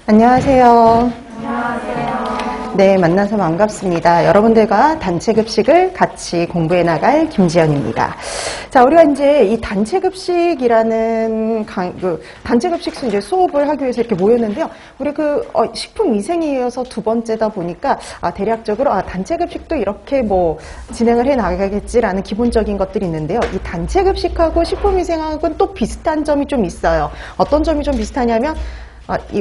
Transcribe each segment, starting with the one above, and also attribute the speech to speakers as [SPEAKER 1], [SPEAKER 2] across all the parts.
[SPEAKER 1] 안녕하세요. 네, 만나서 반갑습니다. 여러분들과 단체급식을 같이 공부해 나갈 김지연입니다. 자, 우리가 이제 이 단체급식이라는 단체급식 이제 수업을 하기 위해서 이렇게 모였는데요. 우리 식품위생이어서 두 번째다 보니까 대략적으로 단체급식도 이렇게 진행을 해 나가겠지라는 기본적인 것들이 있는데요. 이 단체급식하고 식품위생학은 또 비슷한 점이 좀 있어요. 어떤 점이 좀 비슷하냐면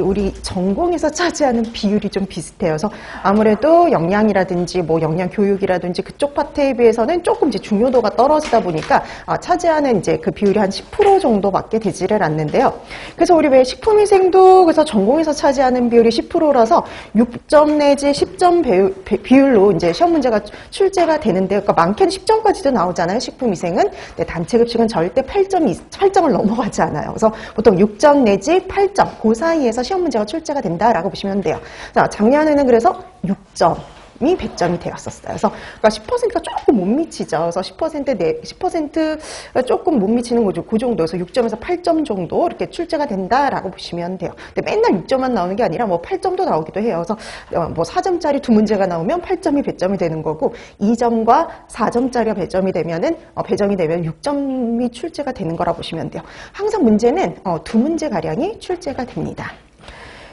[SPEAKER 1] 우리 전공에서 차지하는 비율이 좀 비슷해요. 그래서 아무래도 영양이라든지 영양 교육이라든지 그쪽 파트에 비해서는 조금 이제 중요도가 떨어지다 보니까 차지하는 이제 그 비율이 한 10% 정도밖에 되지를 않는데요. 그래서 우리 왜 식품위생도 그래서 전공에서 차지하는 비율이 10%라서 6점 내지 10점 비율로 이제 시험 문제가 출제가 되는데요. 그러니까 많게는 10점까지도 나오잖아요. 식품위생은. 근데 단체급식은 절대 8점을 넘어가지 않아요. 그래서 보통 6점 내지 8점 그 사이에서 시험 문제가 출제가 된다라고 보시면 돼요. 자, 작년에는 그래서 6점이 100점이 되었었어요. 그래서 10%가 조금 못 미치죠. 그래서 10%가 조금 못 미치는 거죠. 그 정도에서 6점에서 8점 정도 이렇게 출제가 된다라고 보시면 돼요. 근데 맨날 6점만 나오는 게 아니라 8점도 나오기도 해요. 그래서 4점짜리 두 문제가 나오면 8점이 100점이 되는 거고 2점과 4점짜리가 배점이 되면 6점이 출제가 되는 거라 보시면 돼요. 항상 문제는 두 문제 가량이 출제가 됩니다.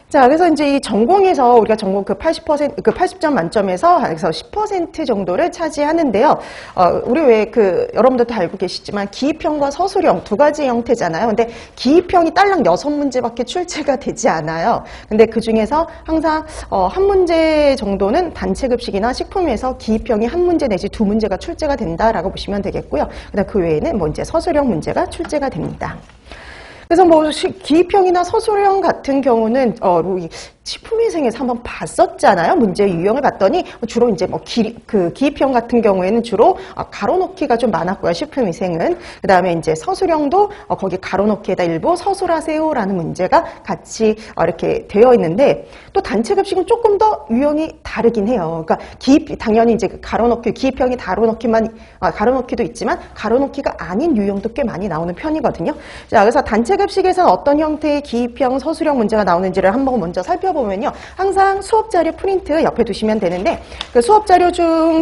[SPEAKER 1] 자, 그래서 이제 이 전공에서 우리가 전공 80점 만점에서 10% 정도를 차지하는데요. 우리 왜 여러분들도 알고 계시지만 기입형과 서술형 두 가지 형태잖아요. 근데 기입형이 딸랑 6문제밖에 출제가 되지 않아요. 근데 그 중에서 항상 한 문제 정도는 단체급식이나 식품에서 기입형이 한 문제 내지 두 문제가 출제가 된다라고 보시면 되겠고요. 그다음 그 외에는 이제 서술형 문제가 출제가 됩니다. 그래서 기입형이나 서술형 같은 경우는 식품위생에서 한번 봤었잖아요. 문제 유형을 봤더니 주로 이제 기입형 같은 경우에는 주로 가로놓기가 좀 많았고요. 식품위생은. 그 다음에 이제 서술형도 거기 가로놓기에다 일부 서술하세요라는 문제가 같이 이렇게 되어 있는데 또 단체급식은 조금 더 유형이 다르긴 해요. 그러니까 당연히 이제 가로놓기, 기입형이 가로놓기도 있지만 가로놓기가 아닌 유형도 꽤 많이 나오는 편이거든요. 자, 그래서 단체급식에서는 어떤 형태의 기입형, 서술형 문제가 나오는지를 한번 먼저 살펴보면요. 항상 수업자료 프린트 옆에 두시면 되는데 그 수업자료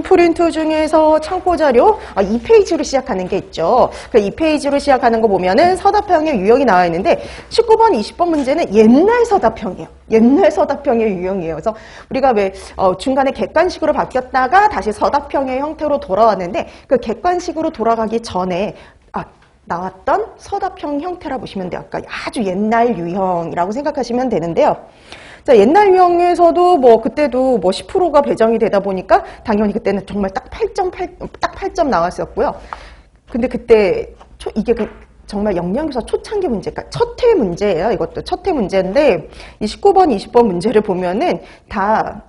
[SPEAKER 1] 프린트 중에서 참고자료 2페이지로 시작하는 게 있죠. 그 2페이지로 시작하는 거 보면은 서답형의 유형이 나와 있는데 19번, 20번 문제는 옛날 서답형이에요. 옛날 서답형의 유형이에요. 그래서 우리가 왜 중간에 객관식으로 바뀌었다가 다시 서답형의 형태로 돌아왔는데 그 객관식으로 돌아가기 전에 나왔던 서답형 형태라 보시면 돼요. 그러니까 아주 옛날 유형이라고 생각하시면 되는데요. 자, 옛날 유형에서도 그때도 10%가 배정이 되다 보니까 당연히 그때는 정말 딱 8점 나왔었고요. 근데 그때 이게 정말 영양교사 초창기 문제, 그러니까 첫회 문제예요. 이것도 첫회 문제인데 이 19번, 20번 문제를 보면은 다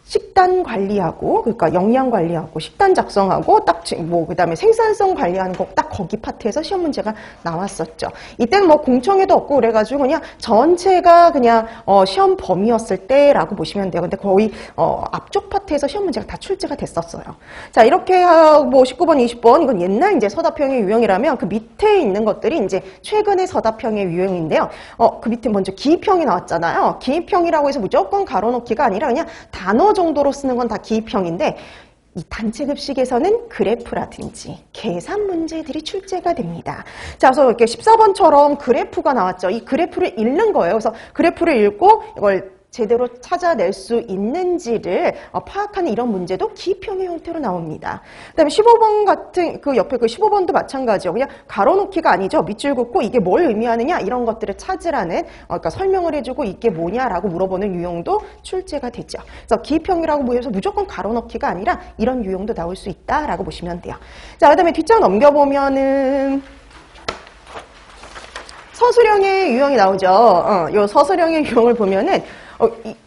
[SPEAKER 1] 식단 관리하고, 그러니까 영양 관리하고, 식단 작성하고, 그 다음에 생산성 관리하는 거 딱 거기 파트에서 시험 문제가 나왔었죠. 이때는 공청회도 없고, 그래가지고 그냥 전체가 그냥, 시험 범위였을 때라고 보시면 돼요. 근데 거의, 앞쪽 파트에서 시험 문제가 다 출제가 됐었어요. 자, 이렇게, 19번, 20번, 이건 옛날 이제 서답형의 유형이라면 그 밑에 있는 것들이 이제 최근의 서답형의 유형인데요. 그 밑에 먼저 기입형이 나왔잖아요. 기입형이라고 해서 무조건 가로놓기가 아니라 그냥 단어 정도로 쓰는 건 다 기입형인데 이 단체급식에서는 그래프라든지 계산 문제들이 출제가 됩니다. 자, 그래서 이렇게 14번처럼 그래프가 나왔죠. 이 그래프를 읽는 거예요. 그래서 그래프를 읽고 이걸 제대로 찾아낼 수 있는지를 파악하는 이런 문제도 기입형의 형태로 나옵니다. 그 다음에 15번 같은 옆에 15번도 마찬가지요. 그냥 가로놓기가 아니죠. 밑줄 긋고 이게 뭘 의미하느냐 이런 것들을 찾으라는 그러니까 설명을 해주고 이게 뭐냐라고 물어보는 유형도 출제가 되죠. 그래서 기입형이라고 해서 무조건 가로놓기가 아니라 이런 유형도 나올 수 있다라고 보시면 돼요. 자, 그 다음에 뒷장 넘겨보면은 서술형의 유형이 나오죠. 이 서술형의 유형을 보면은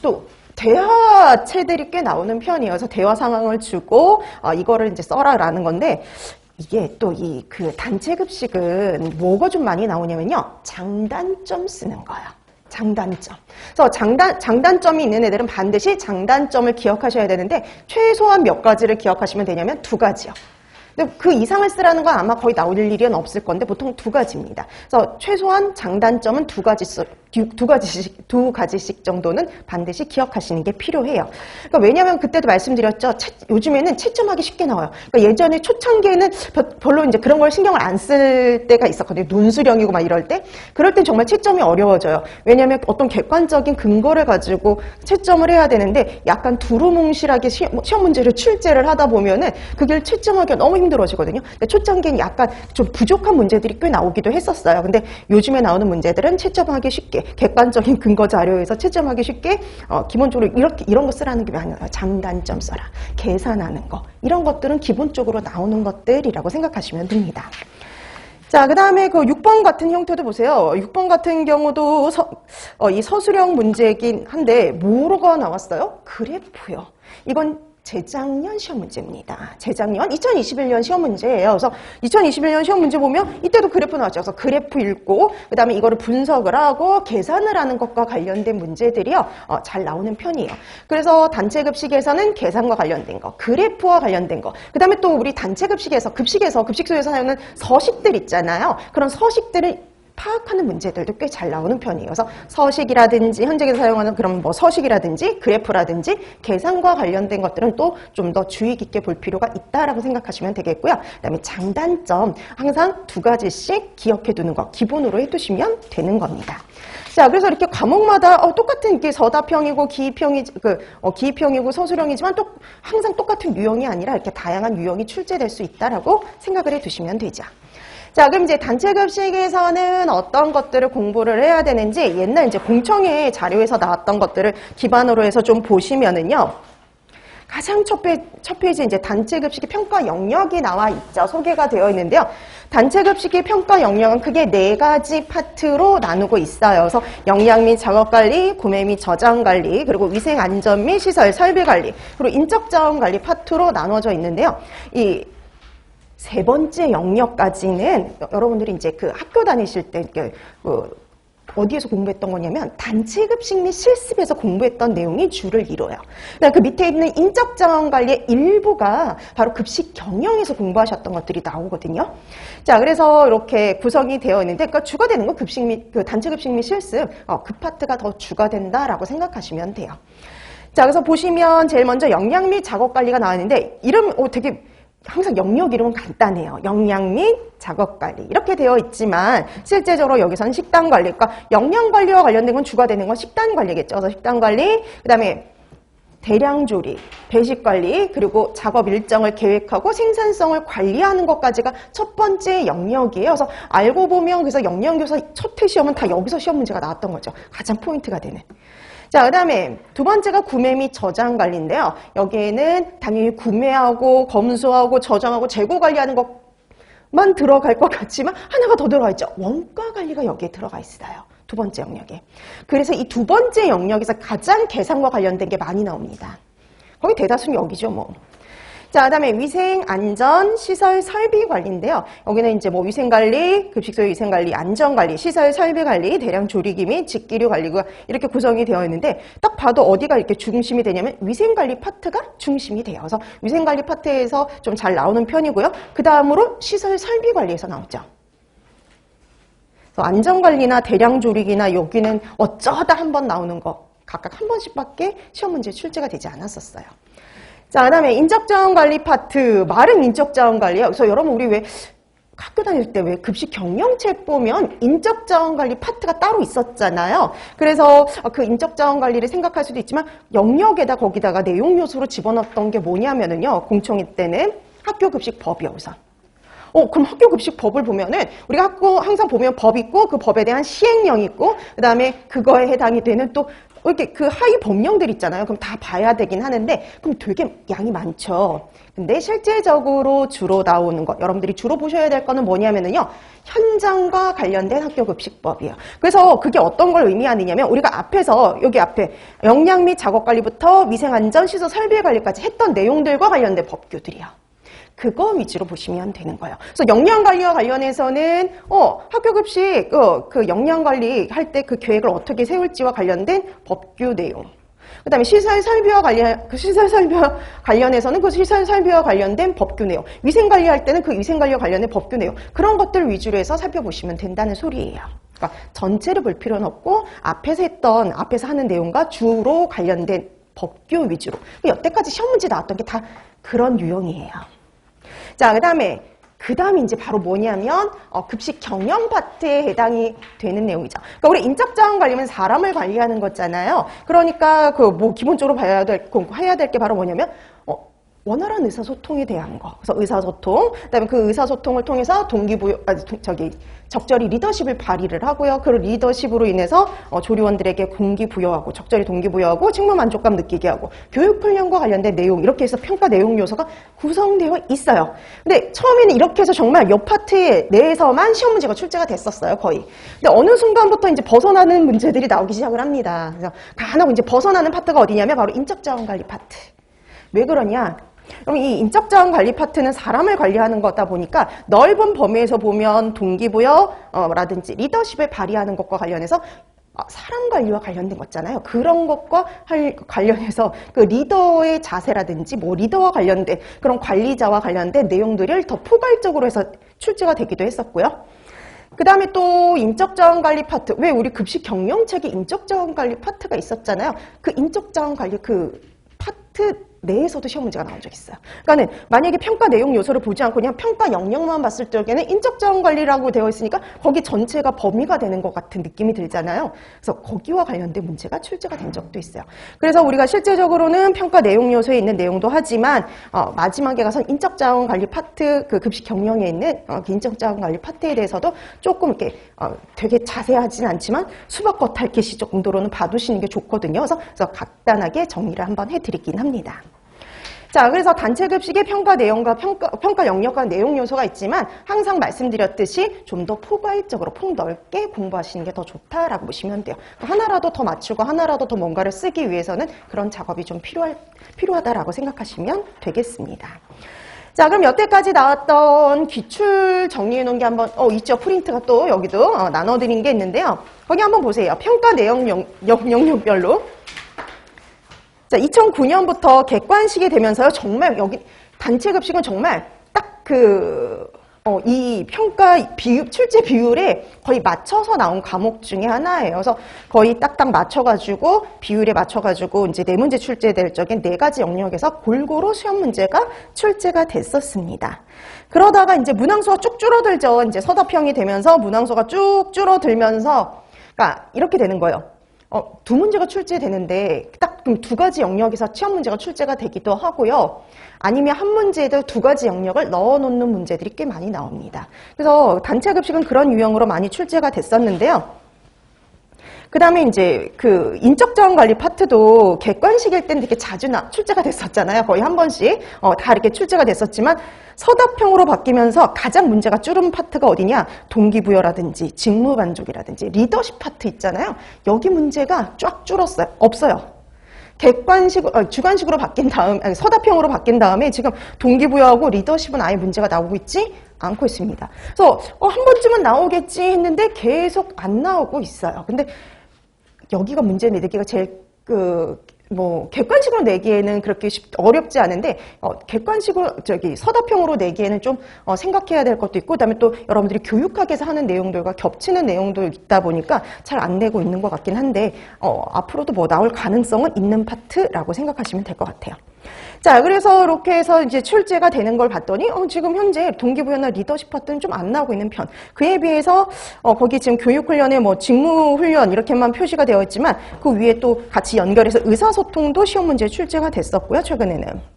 [SPEAKER 1] 또 대화체들이 꽤 나오는 편이에요. 그래서 대화 상황을 주고 이거를 이제 써라라는 건데 이게 또 그 단체급식은 뭐가 좀 많이 나오냐면요. 장단점 쓰는 거예요. 장단점. 그래서 장단점이 있는 애들은 반드시 장단점을 기억하셔야 되는데 최소한 몇 가지를 기억하시면 되냐면 2가지요. 근데 그 이상을 쓰라는 건 아마 거의 나올 일은 없을 건데 보통 두 가지입니다. 그래서 최소한 장단점은 두 가지씩 정도는 반드시 기억하시는 게 필요해요. 그러니까 왜냐하면 그때도 말씀드렸죠. 요즘에는 채점하기 쉽게 나와요. 그러니까 예전에 초창기에는 별로 이제 그런 걸 신경을 안 쓸 때가 있었거든요. 논술형이고 막 이럴 때. 그럴 땐 정말 채점이 어려워져요. 왜냐하면 어떤 객관적인 근거를 가지고 채점을 해야 되는데 약간 두루뭉실하게 시험 문제를 출제를 하다 보면은 그게 채점하기가 너무 힘들어지거든요. 근데 초창기엔 약간 좀 부족한 문제들이 꽤 나오기도 했었어요. 근데 요즘에 나오는 문제들은 채점하기 쉽게 객관적인 근거 자료에서 채점하기 쉽게 기본적으로 이런 거 쓰라는 게 많아요. 장단점 써라, 계산하는 거 이런 것들은 기본적으로 나오는 것들이라고 생각하시면 됩니다. 자, 그 다음에 그 6번 같은 형태도 보세요. 6번 같은 경우도 이 서술형 문제이긴 한데 뭐가 나왔어요? 그래프요. 이건 재작년 시험 문제입니다. 재작년 2021년 시험 문제예요. 그래서 2021년 시험 문제 보면 이때도 그래프 나왔죠. 그래서 그래프 읽고 그 다음에 이거를 분석을 하고 계산을 하는 것과 관련된 문제들이요. 잘 나오는 편이에요. 그래서 단체급식에서는 계산과 관련된 거, 그래프와 관련된 거, 그 다음에 또 우리 단체급식에서 급식소에서 사용하는 서식들 있잖아요. 그런 서식들을 파악하는 문제들도 꽤 잘 나오는 편이에요. 그래서 서식이라든지 현장에서 사용하는 그런 뭐 서식이라든지 그래프라든지 계산과 관련된 것들은 또 좀 더 주의 깊게 볼 필요가 있다라고 생각하시면 되겠고요. 그다음에 장단점 항상 두 가지씩 기억해 두는 거 기본으로 해두시면 되는 겁니다. 자, 그래서 이렇게 과목마다 똑같은 이렇게 서답형이고 기입형이고 서술형이지만 또 항상 똑같은 유형이 아니라 이렇게 다양한 유형이 출제될 수 있다라고 생각을 해두시면 되죠. 자, 그럼 이제 단체급식에서는 어떤 것들을 공부를 해야 되는지 옛날 이제 공청회 자료에서 나왔던 것들을 기반으로 해서 좀 보시면은요. 가장 첫 페이지 이제 단체급식의 평가 영역이 나와 있죠. 소개가 되어 있는데요. 단체급식의 평가 영역은 크게 4가지 파트로 나누고 있어요. 그래서 역량 및 작업관리, 구매 및 저장관리, 그리고 위생안전 및 시설 설비관리, 그리고 인적자원관리 파트로 나눠져 있는데요. 이 세 번째 영역까지는 여러분들이 이제 그 학교 다니실 때 어디에서 공부했던 거냐면 단체급식 및 실습에서 공부했던 내용이 주를 이뤄요. 그 밑에 있는 인적자원관리의 일부가 바로 급식 경영에서 공부하셨던 것들이 나오거든요. 자, 그래서 이렇게 구성이 되어 있는데 그러니까 주가 되는 건 급식 및 단체급식 및 실습 그 파트가 더 주가 된다라고 생각하시면 돼요. 자, 그래서 보시면 제일 먼저 역량 및 작업관리가 나왔는데 이름 되게 항상 영역 이름은 간단해요. 역량 및 작업관리 이렇게 되어 있지만 실제적으로 여기서는 식단관리, 그러니까 역량관리와 관련된 건 주가 되는 건 식단관리겠죠. 그래서 식단관리, 그 다음에 대량조리, 배식관리, 그리고 작업 일정을 계획하고 생산성을 관리하는 것까지가 첫 번째 영역이에요. 그래서 알고 보면 그래서 역량교사 첫 회 시험은 다 여기서 시험 문제가 나왔던 거죠. 가장 포인트가 되는. 자, 그 다음에 두 번째가 구매 및 저장 관리인데요. 여기에는 당연히 구매하고 검수하고 저장하고 재고 관리하는 것만 들어갈 것 같지만 하나가 더 들어가 있죠. 원가 관리가 여기에 들어가 있어요. 두 번째 영역에. 그래서 이 두 번째 영역에서 가장 계산과 관련된 게 많이 나옵니다. 거의 대다수는 여기죠, 뭐. 자, 그다음에 위생, 안전, 시설, 설비 관리인데요. 여기는 이제 뭐 위생관리, 급식소의 위생관리, 안전관리, 시설, 설비 관리, 대량 조리기 및 직기류 관리가 이렇게 구성이 되어 있는데 딱 봐도 어디가 이렇게 중심이 되냐면 위생관리 파트가 중심이 돼요. 그래서 위생관리 파트에서 좀 잘 나오는 편이고요. 그 다음으로 시설, 설비 관리에서 나오죠. 그래서 안전관리나 대량 조리기나 여기는 어쩌다 한 번 나오는 거 각각 한 번씩밖에 시험 문제 출제가 되지 않았었어요. 자, 그 다음에 인적자원관리 파트, 말은 인적자원관리예요. 그래서 여러분 우리 왜 학교 다닐 때 왜 급식 경영책 보면 인적자원관리 파트가 따로 있었잖아요. 그래서 그 인적자원관리를 생각할 수도 있지만 영역에다 거기다가 내용 요소로 집어넣었던 게 뭐냐면은요. 공청회 때는 학교급식법이요, 우선. 그럼 학교급식법을 보면은 우리가 항상 보면 법 있고 그 법에 대한 시행령 있고 그 다음에 그거에 해당이 되는 또 이렇게 그 하위 법령들 있잖아요. 그럼 다 봐야 되긴 하는데 그럼 되게 양이 많죠. 근데 실제적으로 주로 나오는 것, 여러분들이 주로 보셔야 될 거는 뭐냐면은요. 현장과 관련된 학교급식법이에요. 그래서 그게 어떤 걸 의미하느냐면 우리가 앞에서 여기 앞에 역량 및 작업관리부터 위생안전, 시설, 설비관리까지 했던 내용들과 관련된 법규들이요. 그거 위주로 보시면 되는 거예요. 그래서 역량관리와 관련해서는 학교급식 그 역량관리 할 때 그 계획을 어떻게 세울지와 관련된 법규 내용. 그 다음에 시설 설비와 관련해서는 그 시설 설비와 관련된 법규 내용, 위생 관리할 때는 그 위생 관리와 관련된 법규 내용, 그런 것들 위주로 해서 살펴보시면 된다는 소리예요. 그러니까 전체를 볼 필요는 없고 앞에서 하는 내용과 주로 관련된 법규 위주로. 여태까지 시험 문제 나왔던 게 다 그런 유형이에요. 자, 그 다음에 이제 바로 뭐냐면 급식 경영 파트에 해당이 되는 내용이죠. 그러니까 우리 인적 자원 관리면 사람을 관리하는 거잖아요. 그러니까 기본적으로 해야 될 게 바로 뭐냐면 원활한 의사소통에 대한 거. 그래서 의사소통, 그다음에 그 의사소통을 통해서 적절히 리더십을 발휘를 하고요. 그 리더십으로 인해서 조리원들에게 동기부여하고, 적절히 동기부여하고, 직무 만족감 느끼게 하고, 교육훈련과 관련된 내용, 이렇게 해서 평가 내용 요소가 구성되어 있어요. 근데 처음에는 이렇게 해서 정말 요 파트 내에서만 시험 문제가 출제가 됐었어요, 거의. 근데 어느 순간부터 이제 벗어나는 문제들이 나오기 시작을 합니다. 그래서 간혹 이제 벗어나는 파트가 어디냐면 바로 인적자원관리 파트. 왜 그러냐? 그럼 이 인적자원 관리 파트는 사람을 관리하는 거다 보니까 넓은 범위에서 보면 동기부여라든지 리더십을 발휘하는 것과 관련해서 사람 관리와 관련된 거잖아요. 그런 것과 관련해서 그 리더의 자세라든지 리더와 관련된 그런 관리자와 관련된 내용들을 더 포괄적으로 해서 출제가 되기도 했었고요. 그 다음에 또 인적자원관리 파트, 왜 우리 급식 경영책에 인적자원관리 파트가 있었잖아요. 그 인적자원관리 파트 내에서도 시험 문제가 나온 적이 있어요. 그러니까는 만약에 평가 내용 요소를 보지 않고 그냥 평가 영역만 봤을 적에는 인적자원 관리라고 되어 있으니까 거기 전체가 범위가 되는 것 같은 느낌이 들잖아요. 그래서 거기와 관련된 문제가 출제가 된 적도 있어요. 그래서 우리가 실제적으로는 평가 내용 요소에 있는 내용도 하지만 마지막에 가서 인적자원 관리 파트, 그 급식 경영에 있는 인적자원 관리 파트에 대해서도 조금 이렇게 되게 자세하진 않지만 수박 겉핥기 정도로는 봐두시는 게 좋거든요. 그래서 간단하게 정리를 한번 해드리긴 합니다. 자, 그래서 단체 급식의 평가 내용과 평가 영역과 내용 요소가 있지만 항상 말씀드렸듯이 좀 더 포괄적으로 폭넓게 공부하시는 게 더 좋다라고 보시면 돼요. 하나라도 더 맞추고 하나라도 더 뭔가를 쓰기 위해서는 그런 작업이 좀 필요하다라고 생각하시면 되겠습니다. 자, 그럼 여태까지 나왔던 기출 정리해 놓은 게 한번 있죠. 프린트가 또 여기도 나눠드린 게 있는데요. 거기 한번 보세요. 평가 내용 영역별로. 자, 2009년부터 객관식이 되면서요, 정말 여기 단체 급식은 정말 딱 이 평가 출제 비율에 거의 맞춰서 나온 과목 중에 하나예요. 그래서 거의 딱딱 맞춰가지고, 비율에 맞춰가지고, 이제 4문제 출제될 적엔 4가지 영역에서 골고루 시험 문제가 출제가 됐었습니다. 그러다가 이제 문항수가 쭉 줄어들죠. 이제 서답형이 되면서 문항수가 쭉 줄어들면서, 그러니까 이렇게 되는 거예요. 2문제가 출제되는데 딱 그럼 2가지 영역에서 시험 문제가 출제가 되기도 하고요. 아니면 한 문제에도 2가지 영역을 넣어놓는 문제들이 꽤 많이 나옵니다. 그래서 단체 급식은 그런 유형으로 많이 출제가 됐었는데요. 그 다음에 이제 그 인적자원 관리 파트도 객관식일 때는 되게 자주 출제가 됐었잖아요. 거의 한 번씩 다 이렇게 출제가 됐었지만 서답형으로 바뀌면서 가장 문제가 줄은 파트가 어디냐? 동기부여라든지 직무만족이라든지 리더십 파트 있잖아요. 여기 문제가 쫙 줄었어요. 없어요. 주관식으로 바뀐 다음에, 서답형으로 바뀐 다음에 지금 동기부여하고 리더십은 아예 문제가 나오고 있지 않고 있습니다. 그래서 한 번쯤은 나오겠지 했는데 계속 안 나오고 있어요. 근데 여기가 문제 내기가 제일 객관식으로 내기에는 그렇게 어렵지 않은데, 객관식으로, 서답형으로 내기에는 좀, 생각해야 될 것도 있고, 그 다음에 또 여러분들이 교육학에서 하는 내용들과 겹치는 내용도 있다 보니까 잘 안 내고 있는 것 같긴 한데, 앞으로도 나올 가능성은 있는 파트라고 생각하시면 될 것 같아요. 자, 그래서 이렇게 해서 이제 출제가 되는 걸 봤더니, 지금 현재 동기부여나 리더십 파트는 좀 안 나오고 있는 편. 그에 비해서, 거기 지금 교육훈련에 직무훈련 이렇게만 표시가 되어 있지만, 그 위에 또 같이 연결해서 의사소통도 시험 문제에 출제가 됐었고요, 최근에는.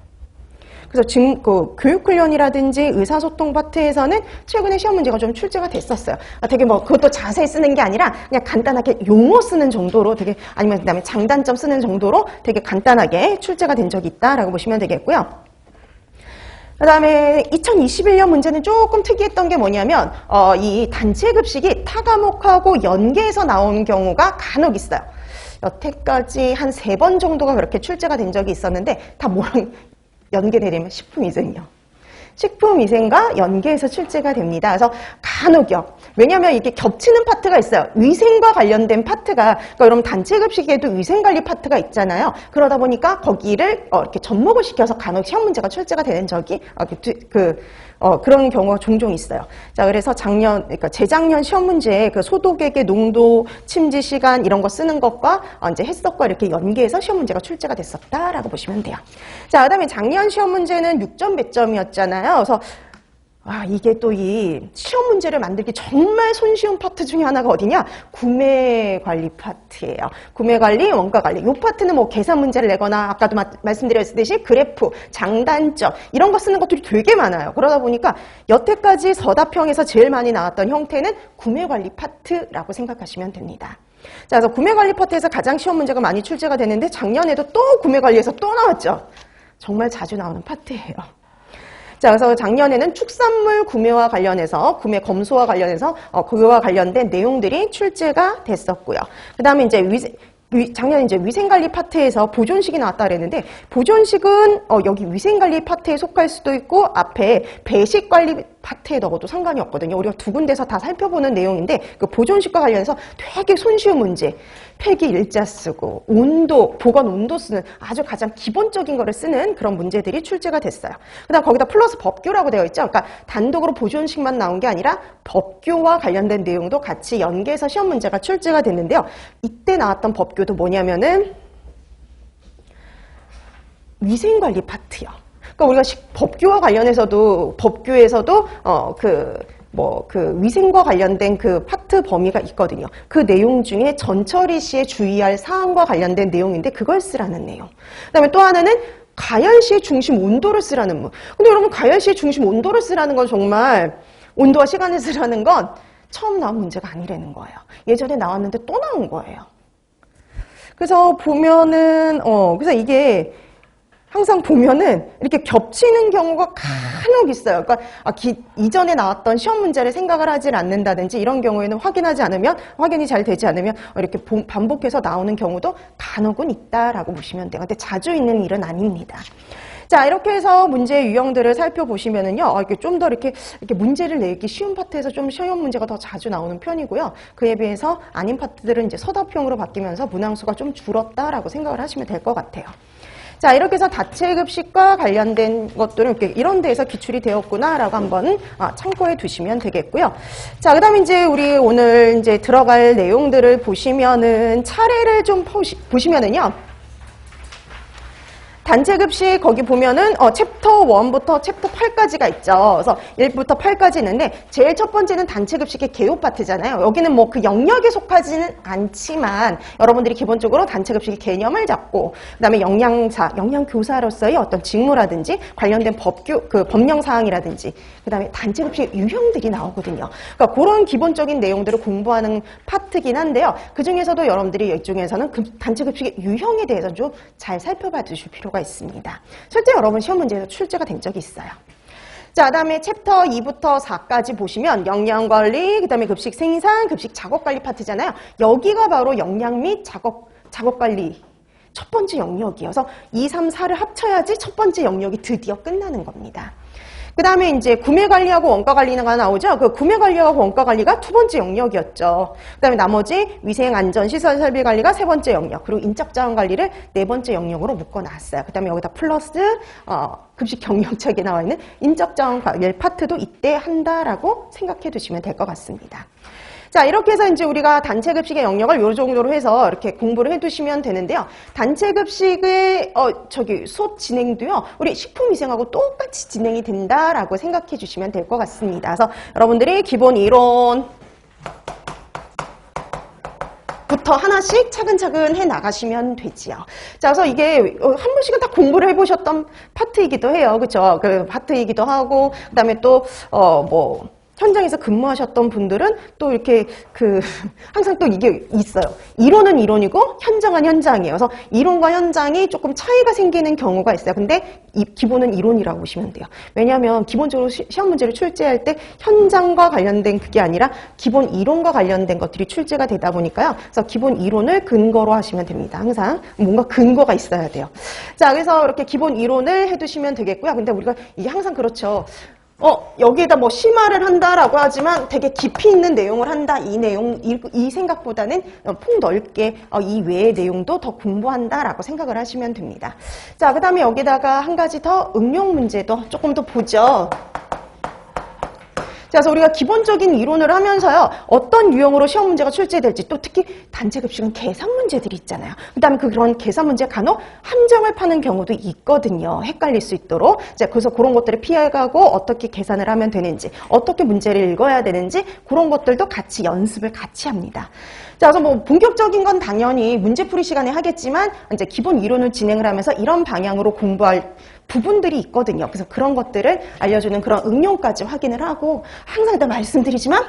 [SPEAKER 1] 그래서 지금 교육훈련이라든지 의사소통 파트에서는 최근에 시험 문제가 좀 출제가 됐었어요. 되게 그것도 자세히 쓰는 게 아니라 그냥 간단하게 용어 쓰는 정도로 아니면 그다음에 장단점 쓰는 정도로 되게 간단하게 출제가 된 적이 있다라고 보시면 되겠고요. 그 다음에 2021년 문제는 조금 특이했던 게 뭐냐면 이 단체 급식이 타 과목하고 연계해서 나오는 경우가 간혹 있어요. 여태까지 한 3번 정도가 그렇게 출제가 된 적이 있었는데 다 뭐랑 연계되려면 식품위생이요. 식품위생과 연계해서 출제가 됩니다. 그래서 간혹요. 왜냐하면 이게 겹치는 파트가 있어요. 위생과 관련된 파트가, 그러니까 여러분 단체급식에도 위생관리 파트가 있잖아요. 그러다 보니까 거기를 이렇게 접목을 시켜서 간혹 시험 문제가 출제가 되는 적이 그런 경우가 종종 있어요. 자, 그래서 그러니까 재작년 시험 문제에 그 소독액의 농도, 침지 시간 이런 거 쓰는 것과 이제 해석과 이렇게 연계해서 시험 문제가 출제가 됐었다라고 보시면 돼요. 자, 그다음에 작년 시험 문제는 6점 100점이었잖아요. 그래서 이게 또 이 시험 문제를 만들기 정말 손쉬운 파트 중에 하나가 어디냐? 구매 관리 파트예요. 구매 관리, 원가 관리. 이 파트는 뭐 계산 문제를 내거나 아까도 말씀드렸듯이 그래프, 장단점 이런 거 쓰는 것들이 되게 많아요. 그러다 보니까 여태까지 서답형에서 제일 많이 나왔던 형태는 구매 관리 파트라고 생각하시면 됩니다. 자, 그래서 구매 관리 파트에서 가장 시험 문제가 많이 출제가 되는데 작년에도 또 구매 관리에서 또 나왔죠. 정말 자주 나오는 파트예요. 자, 그래서 작년에는 축산물 구매와 관련해서, 구매 검소와 관련해서, 그거와 관련된 내용들이 출제가 됐었고요. 그 다음에 이제 작년에 이제 위생관리 파트에서 보존식이 나왔다 그랬는데, 보존식은, 여기 위생관리 파트에 속할 수도 있고, 앞에 배식관리 파트에 넣어도 상관이 없거든요. 우리가 두 군데서 다 살펴보는 내용인데, 그 보존식과 관련해서 되게 손쉬운 문제. 폐기 일자 쓰고, 온도, 보관 온도 쓰는 아주 가장 기본적인 거를 쓰는 그런 문제들이 출제가 됐어요. 그 다음 거기다 플러스 법규라고 되어 있죠. 그러니까 단독으로 보존식만 나온 게 아니라 법규와 관련된 내용도 같이 연계해서 시험 문제가 출제가 됐는데요. 이때 나왔던 법규도 뭐냐면은 위생관리 파트요. 그러니까 우리가 법규와 관련해서도 법규에서도 위생과 관련된 그 파트 범위가 있거든요. 그 내용 중에 전처리 시에 주의할 사항과 관련된 내용인데 그걸 쓰라는 내용. 그다음에 또 하나는 가열 시의 중심 온도를 쓰라는 문. 근데 여러분 가열 시의 중심 온도를 쓰라는 건 정말 온도와 시간을 쓰라는 건 처음 나온 문제가 아니라는 거예요. 예전에 나왔는데 또 나온 거예요. 그래서 보면은 그래서 이게 항상 보면은 이렇게 겹치는 경우가 간혹 있어요. 그러니까 이전에 나왔던 시험 문제를 생각을 하질 않는다든지 이런 경우에는 확인이 잘 되지 않으면 이렇게 반복해서 나오는 경우도 간혹은 있다라고 보시면 돼요. 근데 자주 있는 일은 아닙니다. 자, 이렇게 해서 문제의 유형들을 살펴보시면은요, 이렇게 좀 더 이렇게 문제를 내기 쉬운 파트에서 좀 시험 문제가 더 자주 나오는 편이고요. 그에 비해서 아닌 파트들은 이제 서답형으로 바뀌면서 문항수가 좀 줄었다라고 생각을 하시면 될 것 같아요. 자, 이렇게 해서 다채급식과 관련된 것들은 이렇게 이런 데에서 기출이 되었구나라고 한번 참고해 두시면 되겠고요. 자, 그 다음에 이제 우리 오늘 이제 들어갈 내용들을 보시면은 차례를 좀 보시면은요. 단체급식 거기 보면은 챕터 1부터 챕터 8까지가 있죠. 그래서 1부터 8까지 있는데 제일 첫 번째는 단체급식의 개요 파트잖아요. 여기는 뭐 그 영역에 속하지는 않지만 여러분들이 기본적으로 단체급식의 개념을 잡고 그다음에 영양교사로서의 어떤 직무라든지 관련된 법령 사항이라든지 그다음에 단체급식의 유형들이 나오거든요. 그러니까 그런 기본적인 내용들을 공부하는 파트긴 한데요. 그 중에서도 여러분들이 이중에서는 단체급식의 유형에 대해서 좀 잘 살펴봐 주실 필요가 있습니다. 실제 여러분 시험 문제에서 출제가 된 적이 있어요. 자, 그다음에 챕터 2부터 4까지 보시면 영양관리, 그다음에 급식 생산, 급식 작업관리 파트잖아요. 여기가 바로 영양 및 작업관리 첫 번째 영역이어서 2, 3, 4를 합쳐야지 첫 번째 영역이 드디어 끝나는 겁니다. 그 다음에 이제 구매관리하고 원가관리가 나오죠. 그 구매관리하고 원가관리가 두 번째 영역이었죠. 그 다음에 나머지 위생안전시설 설비관리가 세 번째 영역, 그리고 인적자원관리를 네 번째 영역으로 묶어놨어요. 그 다음에 여기다 플러스 급식 경영책에 나와 있는 인적자원관리 파트도 이때 한다라고 생각해 두시면 될 것 같습니다. 자, 이렇게 해서 이제 우리가 단체급식의 영역을 요 정도로 해서 이렇게 공부를 해두시면 되는데요. 단체급식의 수업 진행도요, 우리 식품위생하고 똑같이 진행이 된다라고 생각해 주시면 될 것 같습니다. 그래서 여러분들이 기본 이론 부터 하나씩 차근차근 해 나가시면 되지요. 자, 그래서 이게 한 번씩은 다 공부를 해보셨던 파트이기도 해요. 그렇죠? 그 파트이기도 하고, 그다음에 또 현장에서 근무하셨던 분들은 또 이렇게 항상 또 이게 있어요. 이론은 이론이고 현장은 현장이에요. 그래서 이론과 현장이 조금 차이가 생기는 경우가 있어요. 근데 기본은 이론이라고 보시면 돼요. 왜냐하면 기본적으로 시험 문제를 출제할 때 현장과 관련된 그게 아니라 기본 이론과 관련된 것들이 출제가 되다 보니까요. 그래서 기본 이론을 근거로 하시면 됩니다. 항상 뭔가 근거가 있어야 돼요. 자, 그래서 이렇게 기본 이론을 해두시면 되겠고요. 근데 우리가 이게 항상 그렇죠. 여기에다 뭐 심화를 한다라고 하지만 되게 깊이 있는 내용을 한다. 이 생각보다는 폭넓게 이 외의 내용도 더 공부한다라고 생각을 하시면 됩니다. 자, 그 다음에 여기다가 한 가지 더 응용 문제도 조금 더 보죠. 그래서 우리가 기본적인 이론을 하면서요. 어떤 유형으로 시험 문제가 출제될지 또 특히 단체급식은 계산 문제들이 있잖아요. 그 다음에 그런 계산 문제 간혹 함정을 파는 경우도 있거든요. 헷갈릴 수 있도록. 자, 그래서 그런 것들을 피해가고 어떻게 계산을 하면 되는지 어떻게 문제를 읽어야 되는지 그런 것들도 같이 연습을 같이 합니다. 자, 그래서 뭐 본격적인 건 당연히 문제풀이 시간에 하겠지만 이제 기본 이론을 진행을 하면서 이런 방향으로 공부할 부분들이 있거든요. 그래서 그런 것들을 알려주는 그런 응용까지 확인을 하고 항상 다 말씀드리지만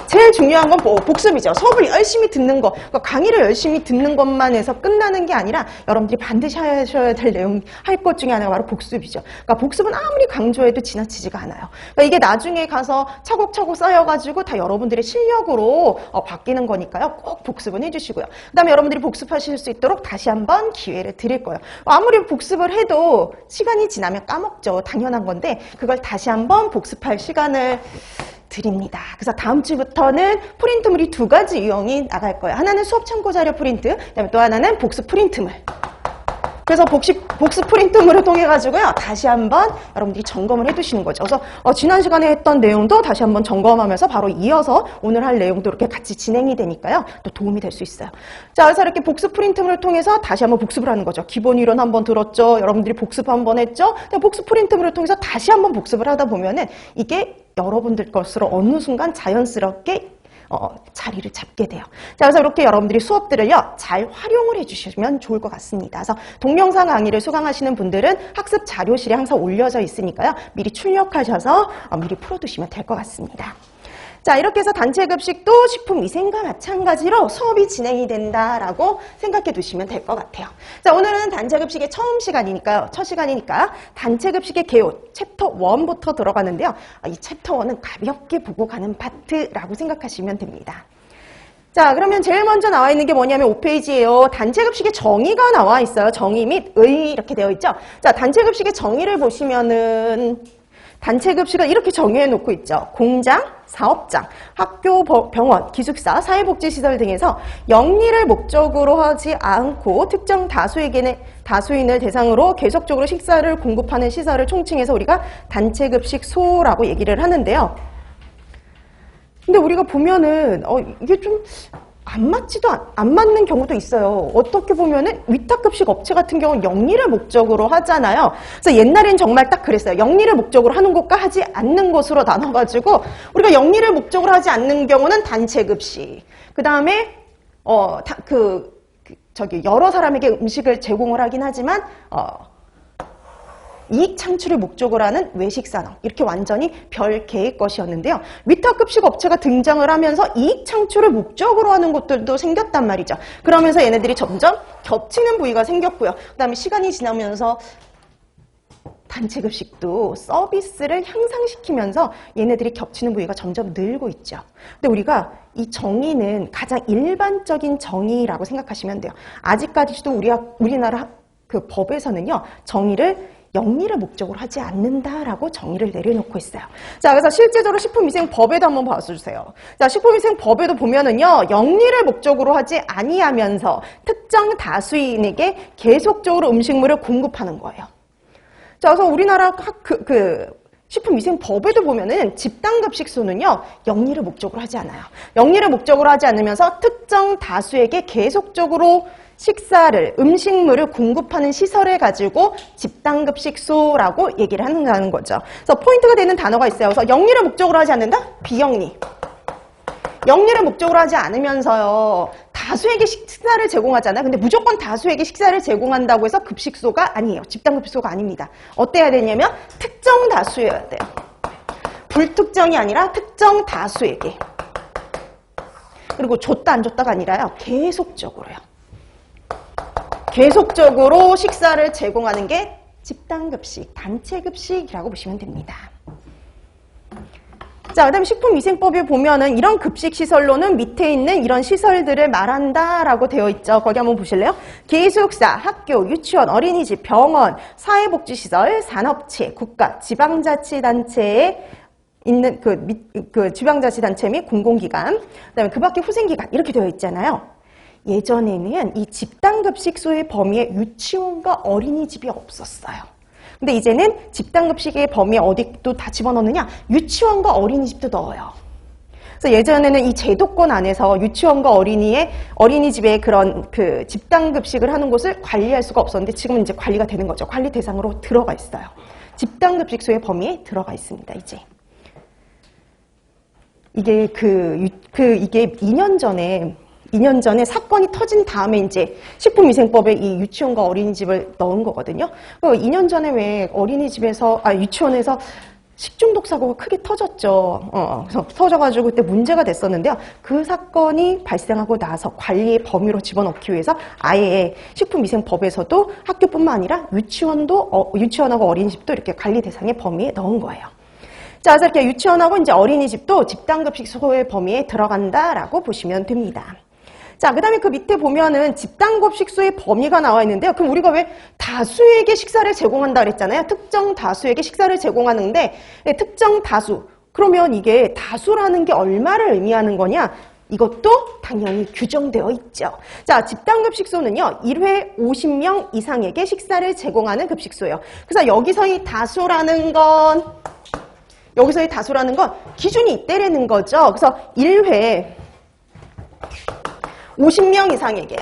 [SPEAKER 1] 제일 중요한 건 복습이죠. 수업을 열심히 듣는 거, 그러니까 강의를 열심히 듣는 것만 해서 끝나는 게 아니라 여러분들이 반드시 하셔야 될 내용, 할 것 중에 하나가 바로 복습이죠. 그러니까 복습은 아무리 강조해도 지나치지가 않아요. 그러니까 이게 나중에 가서 차곡차곡 쌓여가지고 다 여러분들의 실력으로 바뀌는 거니까요. 꼭 복습은 해주시고요. 그 다음에 여러분들이 복습하실 수 있도록 다시 한번 기회를 드릴 거예요. 아무리 복습을 해도 시간이 지나면 까먹죠. 당연한 건데 그걸 다시 한번 복습할 시간을 드립니다. 그래서 다음 주부터는 프린트물이 두 가지 유형이 나갈 거예요. 하나는 수업 참고 자료 프린트, 그다음에 또 하나는 복습 프린트물. 그래서 복습 프린트물을 통해 가지고요. 다시 한번 여러분들이 점검을 해두시는 거죠. 그래서 지난 시간에 했던 내용도 다시 한번 점검하면서 바로 이어서 오늘 할 내용도 이렇게 같이 진행이 되니까요. 또 도움이 될 수 있어요. 자, 그래서 이렇게 복습 프린트물을 통해서 다시 한번 복습을 하는 거죠. 기본 이론 한번 들었죠. 여러분들이 복습 한번 했죠. 복습 프린트물을 통해서 다시 한번 복습을 하다 보면은 이게 여러분들 것으로 어느 순간 자연스럽게 자리를 잡게 돼요. 자, 그래서 이렇게 여러분들이 수업들을요, 잘 활용을 해주시면 좋을 것 같습니다. 그래서 동영상 강의를 수강하시는 분들은 학습 자료실에 항상 올려져 있으니까요, 미리 출력하셔서 미리 풀어두시면 될 것 같습니다. 자, 이렇게 해서 단체급식도 식품위생과 마찬가지로 수업이 진행이 된다라고 생각해 두시면 될 것 같아요. 자, 오늘은 단체급식의 첫 시간이니까 단체급식의 개요, 챕터 1부터 들어가는데요. 이 챕터 1은 가볍게 보고 가는 파트라고 생각하시면 됩니다. 자, 그러면 제일 먼저 나와 있는 게 뭐냐면 5페이지예요. 단체급식의 정의가 나와 있어요. 정의 및 의 이렇게 되어 있죠. 자, 단체급식의 정의를 보시면은 단체급식을 이렇게 정의해 놓고 있죠. 공장, 사업장, 학교, 병원, 기숙사, 사회복지시설 등에서 영리를 목적으로 하지 않고 특정 다수인을 대상으로 계속적으로 식사를 공급하는 시설을 총칭해서 우리가 단체급식소라고 얘기를 하는데요. 근데 우리가 보면은 이게 좀 안 맞는 경우도 있어요. 어떻게 보면은 위탁급식 업체 같은 경우는 영리를 목적으로 하잖아요. 그래서 옛날엔 정말 딱 그랬어요. 영리를 목적으로 하는 곳과 하지 않는 곳으로 나눠가지고 우리가 영리를 목적으로 하지 않는 경우는 단체급식. 그 다음에 여러 사람에게 음식을 제공을 하긴 하지만 이익 창출을 목적으로 하는 외식산업, 이렇게 완전히 별개의 것이었는데요. 위탁급식 업체가 등장을 하면서 이익 창출을 목적으로 하는 곳들도 생겼단 말이죠. 그러면서 얘네들이 점점 겹치는 부위가 생겼고요. 그 다음에 시간이 지나면서 단체급식도 서비스를 향상시키면서 얘네들이 겹치는 부위가 점점 늘고 있죠. 근데 우리가 이 정의는 가장 일반적인 정의라고 생각하시면 돼요. 아직까지도 우리나라 그 법에서는요, 정의를 영리를 목적으로 하지 않는다라고 정의를 내려놓고 있어요. 자, 그래서 실제적으로 식품위생법에도 한번 봐주세요. 자, 식품위생법에도 보면은요, 영리를 목적으로 하지 아니하면서 특정 다수인에게 계속적으로 음식물을 공급하는 거예요. 자, 그래서 우리나라 식품위생법에도 보면은 집단급식소는요, 영리를 목적으로 하지 않아요. 영리를 목적으로 하지 않으면서 특정 다수에게 계속적으로 음식물을 공급하는 시설을 가지고 집단급식소라고 얘기를 한다는 거죠. 그래서 포인트가 되는 단어가 있어요. 그래서 영리를 목적으로 하지 않는다? 비영리. 영리를 목적으로 하지 않으면서요, 다수에게 식사를 제공하잖아요. 근데 무조건 다수에게 식사를 제공한다고 해서 급식소가 아니에요. 집단급식소가 아닙니다. 어때야 되냐면 특정 다수여야 돼요. 불특정이 아니라 특정 다수에게. 그리고 줬다 안 줬다가 아니라요. 계속적으로요. 계속적으로 식사를 제공하는 게 집단급식, 단체급식이라고 보시면 됩니다. 자, 그 다음에 식품위생법에 보면은 이런 급식시설로는 밑에 있는 이런 시설들을 말한다라고 되어 있죠. 거기 한번 보실래요? 기숙사, 학교, 유치원, 어린이집, 병원, 사회복지시설, 산업체, 국가, 지방자치단체에 있는 그 지방자치단체 및 공공기관, 그다음에 그 밖에 후생기관 이렇게 되어 있잖아요. 예전에는 이 집단급식소의 범위에 유치원과 어린이집이 없었어요. 근데 이제는 집단급식의 범위에 어디 또 다 집어넣느냐? 유치원과 어린이집도 넣어요. 그래서 예전에는 이 제도권 안에서 유치원과 어린이집의 그런 그 집단급식을 하는 곳을 관리할 수가 없었는데 지금은 이제 관리가 되는 거죠. 관리 대상으로 들어가 있어요. 집단급식소의 범위에 들어가 있습니다, 이제. 이게 이게 2년 전에 사건이 터진 다음에 이제 식품위생법에 이 유치원과 어린이집을 넣은 거거든요. 2년 전에 왜 유치원에서 식중독 사고가 크게 터졌죠. 그래서 터져가지고 그때 문제가 됐었는데요. 그 사건이 발생하고 나서 관리의 범위로 집어넣기 위해서 아예 식품위생법에서도 학교뿐만 아니라 유치원하고 어린이집도 이렇게 관리 대상의 범위에 넣은 거예요. 자, 그래서 이렇게 유치원하고 이제 어린이집도 집단급식소의 범위에 들어간다라고 보시면 됩니다. 자, 그 다음에 그 밑에 보면은 집단급식소의 범위가 나와 있는데요. 그럼 우리가 왜 다수에게 식사를 제공한다 그랬잖아요. 특정 다수에게 식사를 제공하는데, 네, 특정 다수. 그러면 이게 다수라는 게 얼마를 의미하는 거냐? 이것도 당연히 규정되어 있죠. 자, 집단급식소는요, 1회 50명 이상에게 식사를 제공하는 급식소예요. 그래서 여기서의 다수라는 건 기준이 이때라는 거죠. 그래서 1회 50명 이상에게요.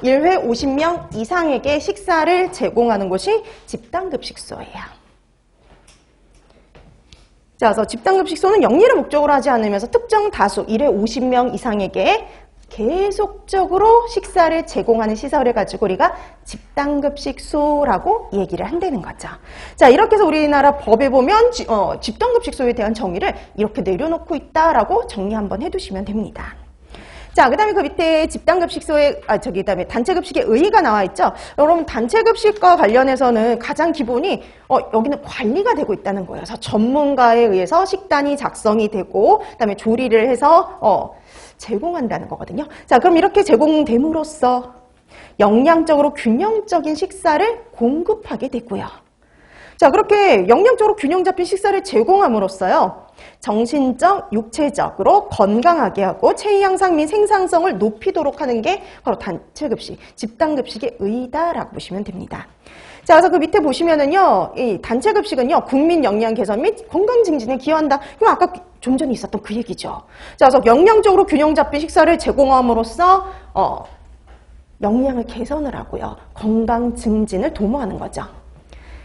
[SPEAKER 1] 1회 50명 이상에게 식사를 제공하는 곳이 집단급식소예요. 자, 그래서 집단급식소는 영리를 목적으로 하지 않으면서 특정 다수 1회 50명 이상에게 계속적으로 식사를 제공하는 시설을 가지고 우리가 집단급식소라고 얘기를 한다는 거죠. 자, 이렇게 해서 우리나라 법에 보면 집단급식소에 대한 정의를 이렇게 내려놓고 있다라고 정리 한번 해두시면 됩니다. 자, 그 다음에 그 밑에 그다음에 단체급식의 의의가 나와 있죠. 여러분, 단체급식과 관련해서는 가장 기본이, 여기는 관리가 되고 있다는 거예요. 그래서 전문가에 의해서 식단이 작성이 되고, 그 다음에 조리를 해서, 제공한다는 거거든요. 자, 그럼 이렇게 제공됨으로써 영양적으로 균형적인 식사를 공급하게 되고요. 자, 그렇게 영양적으로 균형 잡힌 식사를 제공함으로써요. 정신적, 육체적으로 건강하게 하고 체위 향상 및 생산성을 높이도록 하는 게 바로 단체급식, 집단급식의 의의다라고 보시면 됩니다. 자, 그래서 그 밑에 보시면은요, 이 단체급식은요, 국민 영양 개선 및 건강 증진에 기여한다. 그럼 아까 좀 전에 있었던 그 얘기죠. 자, 그래서 영양적으로 균형 잡힌 식사를 제공함으로써, 영양을 개선을 하고요. 건강 증진을 도모하는 거죠.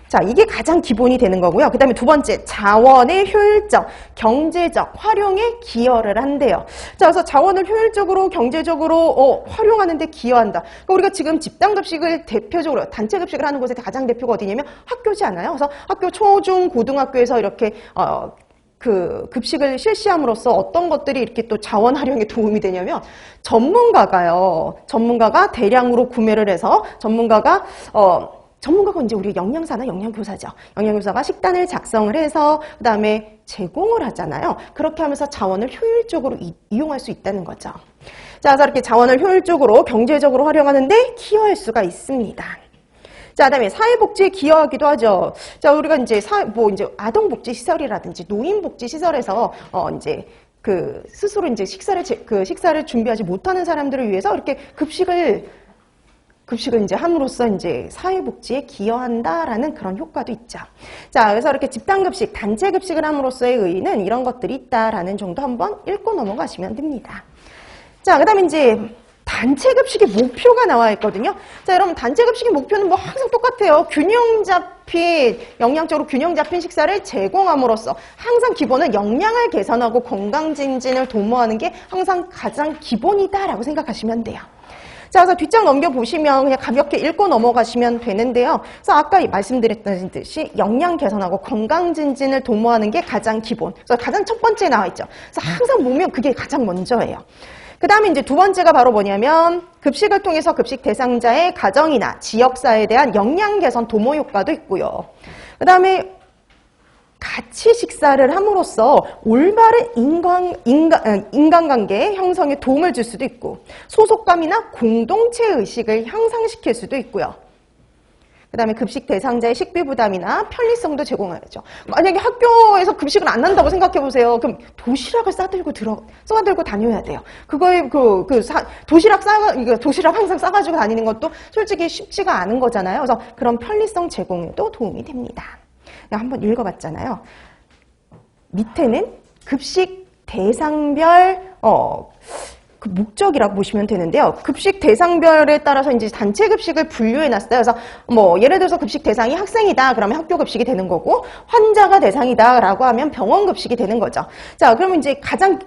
[SPEAKER 1] 자, 이게 가장 기본이 되는 거고요. 그 다음에 두 번째, 자원의 효율적, 경제적 활용에 기여를 한대요. 자, 그래서 자원을 효율적으로, 경제적으로 활용하는 데 기여한다. 그러니까 우리가 지금 집단급식을 대표적으로, 단체급식을 하는 곳의 가장 대표가 어디냐면 학교지 않아요? 그래서 학교 초, 중, 고등학교에서 이렇게 그 급식을 실시함으로써 어떤 것들이 이렇게 또 자원 활용에 도움이 되냐면 전문가가 대량으로 구매를 해서 전문가가 이제 우리 영양사나 영양교사죠. 영양교사가 식단을 작성을 해서 그다음에 제공을 하잖아요. 그렇게 하면서 자원을 효율적으로 이용할 수 있다는 거죠. 자, 그래서 이렇게 자원을 효율적으로 경제적으로 활용하는데 기여할 수가 있습니다. 자, 그다음에 사회복지에 기여하기도 하죠. 자, 우리가 이제 이제 아동복지시설이라든지 노인복지시설에서 이제 스스로 이제 식사를 준비하지 못하는 사람들을 위해서 이렇게 급식을 이제 함으로써 이제 사회복지에 기여한다라는 그런 효과도 있죠. 자, 그래서 이렇게 집단급식, 단체급식을 함으로써의 의의는 이런 것들이 있다라는 정도 한번 읽고 넘어가시면 됩니다. 자, 그 다음에 이제 단체급식의 목표가 나와 있거든요. 자, 여러분, 단체급식의 목표는 뭐 항상 똑같아요. 영양적으로 균형 잡힌 식사를 제공함으로써 항상 기본은 영양을 개선하고 건강 증진을 도모하는 게 항상 가장 기본이다라고 생각하시면 돼요. 자, 그래서 뒷장 넘겨보시면 그냥 가볍게 읽고 넘어가시면 되는데요. 그래서 아까 말씀드렸던 듯이 영양 개선하고 건강 증진을 도모하는 게 가장 기본. 그래서 가장 첫 번째 나와 있죠. 그래서 항상 보면 그게 가장 먼저예요. 그 다음에 이제 두 번째가 바로 뭐냐면 급식을 통해서 급식 대상자의 가정이나 지역사회에 대한 영양 개선 도모 효과도 있고요. 그 다음에 같이 식사를 함으로써 올바른 인간관계 형성에 도움을 줄 수도 있고 소속감이나 공동체 의식을 향상시킬 수도 있고요. 그 다음에 급식 대상자의 식비 부담이나 편리성도 제공하죠. 만약에 학교에서 급식을 안 한다고 생각해 보세요. 그럼 도시락을 싸들고 다녀야 돼요. 그거에 도시락 항상 싸가지고 다니는 것도 솔직히 쉽지가 않은 거잖아요. 그래서 그런 편리성 제공에도 도움이 됩니다. 한번 읽어봤잖아요. 밑에는 급식 대상별 그 목적이라고 보시면 되는데요. 급식 대상별에 따라서 이제 단체 급식을 분류해 놨어요. 그래서 뭐 예를 들어서 급식 대상이 학생이다 그러면 학교 급식이 되는 거고, 환자가 대상이다라고 하면 병원 급식이 되는 거죠. 자, 그러면 이제 가장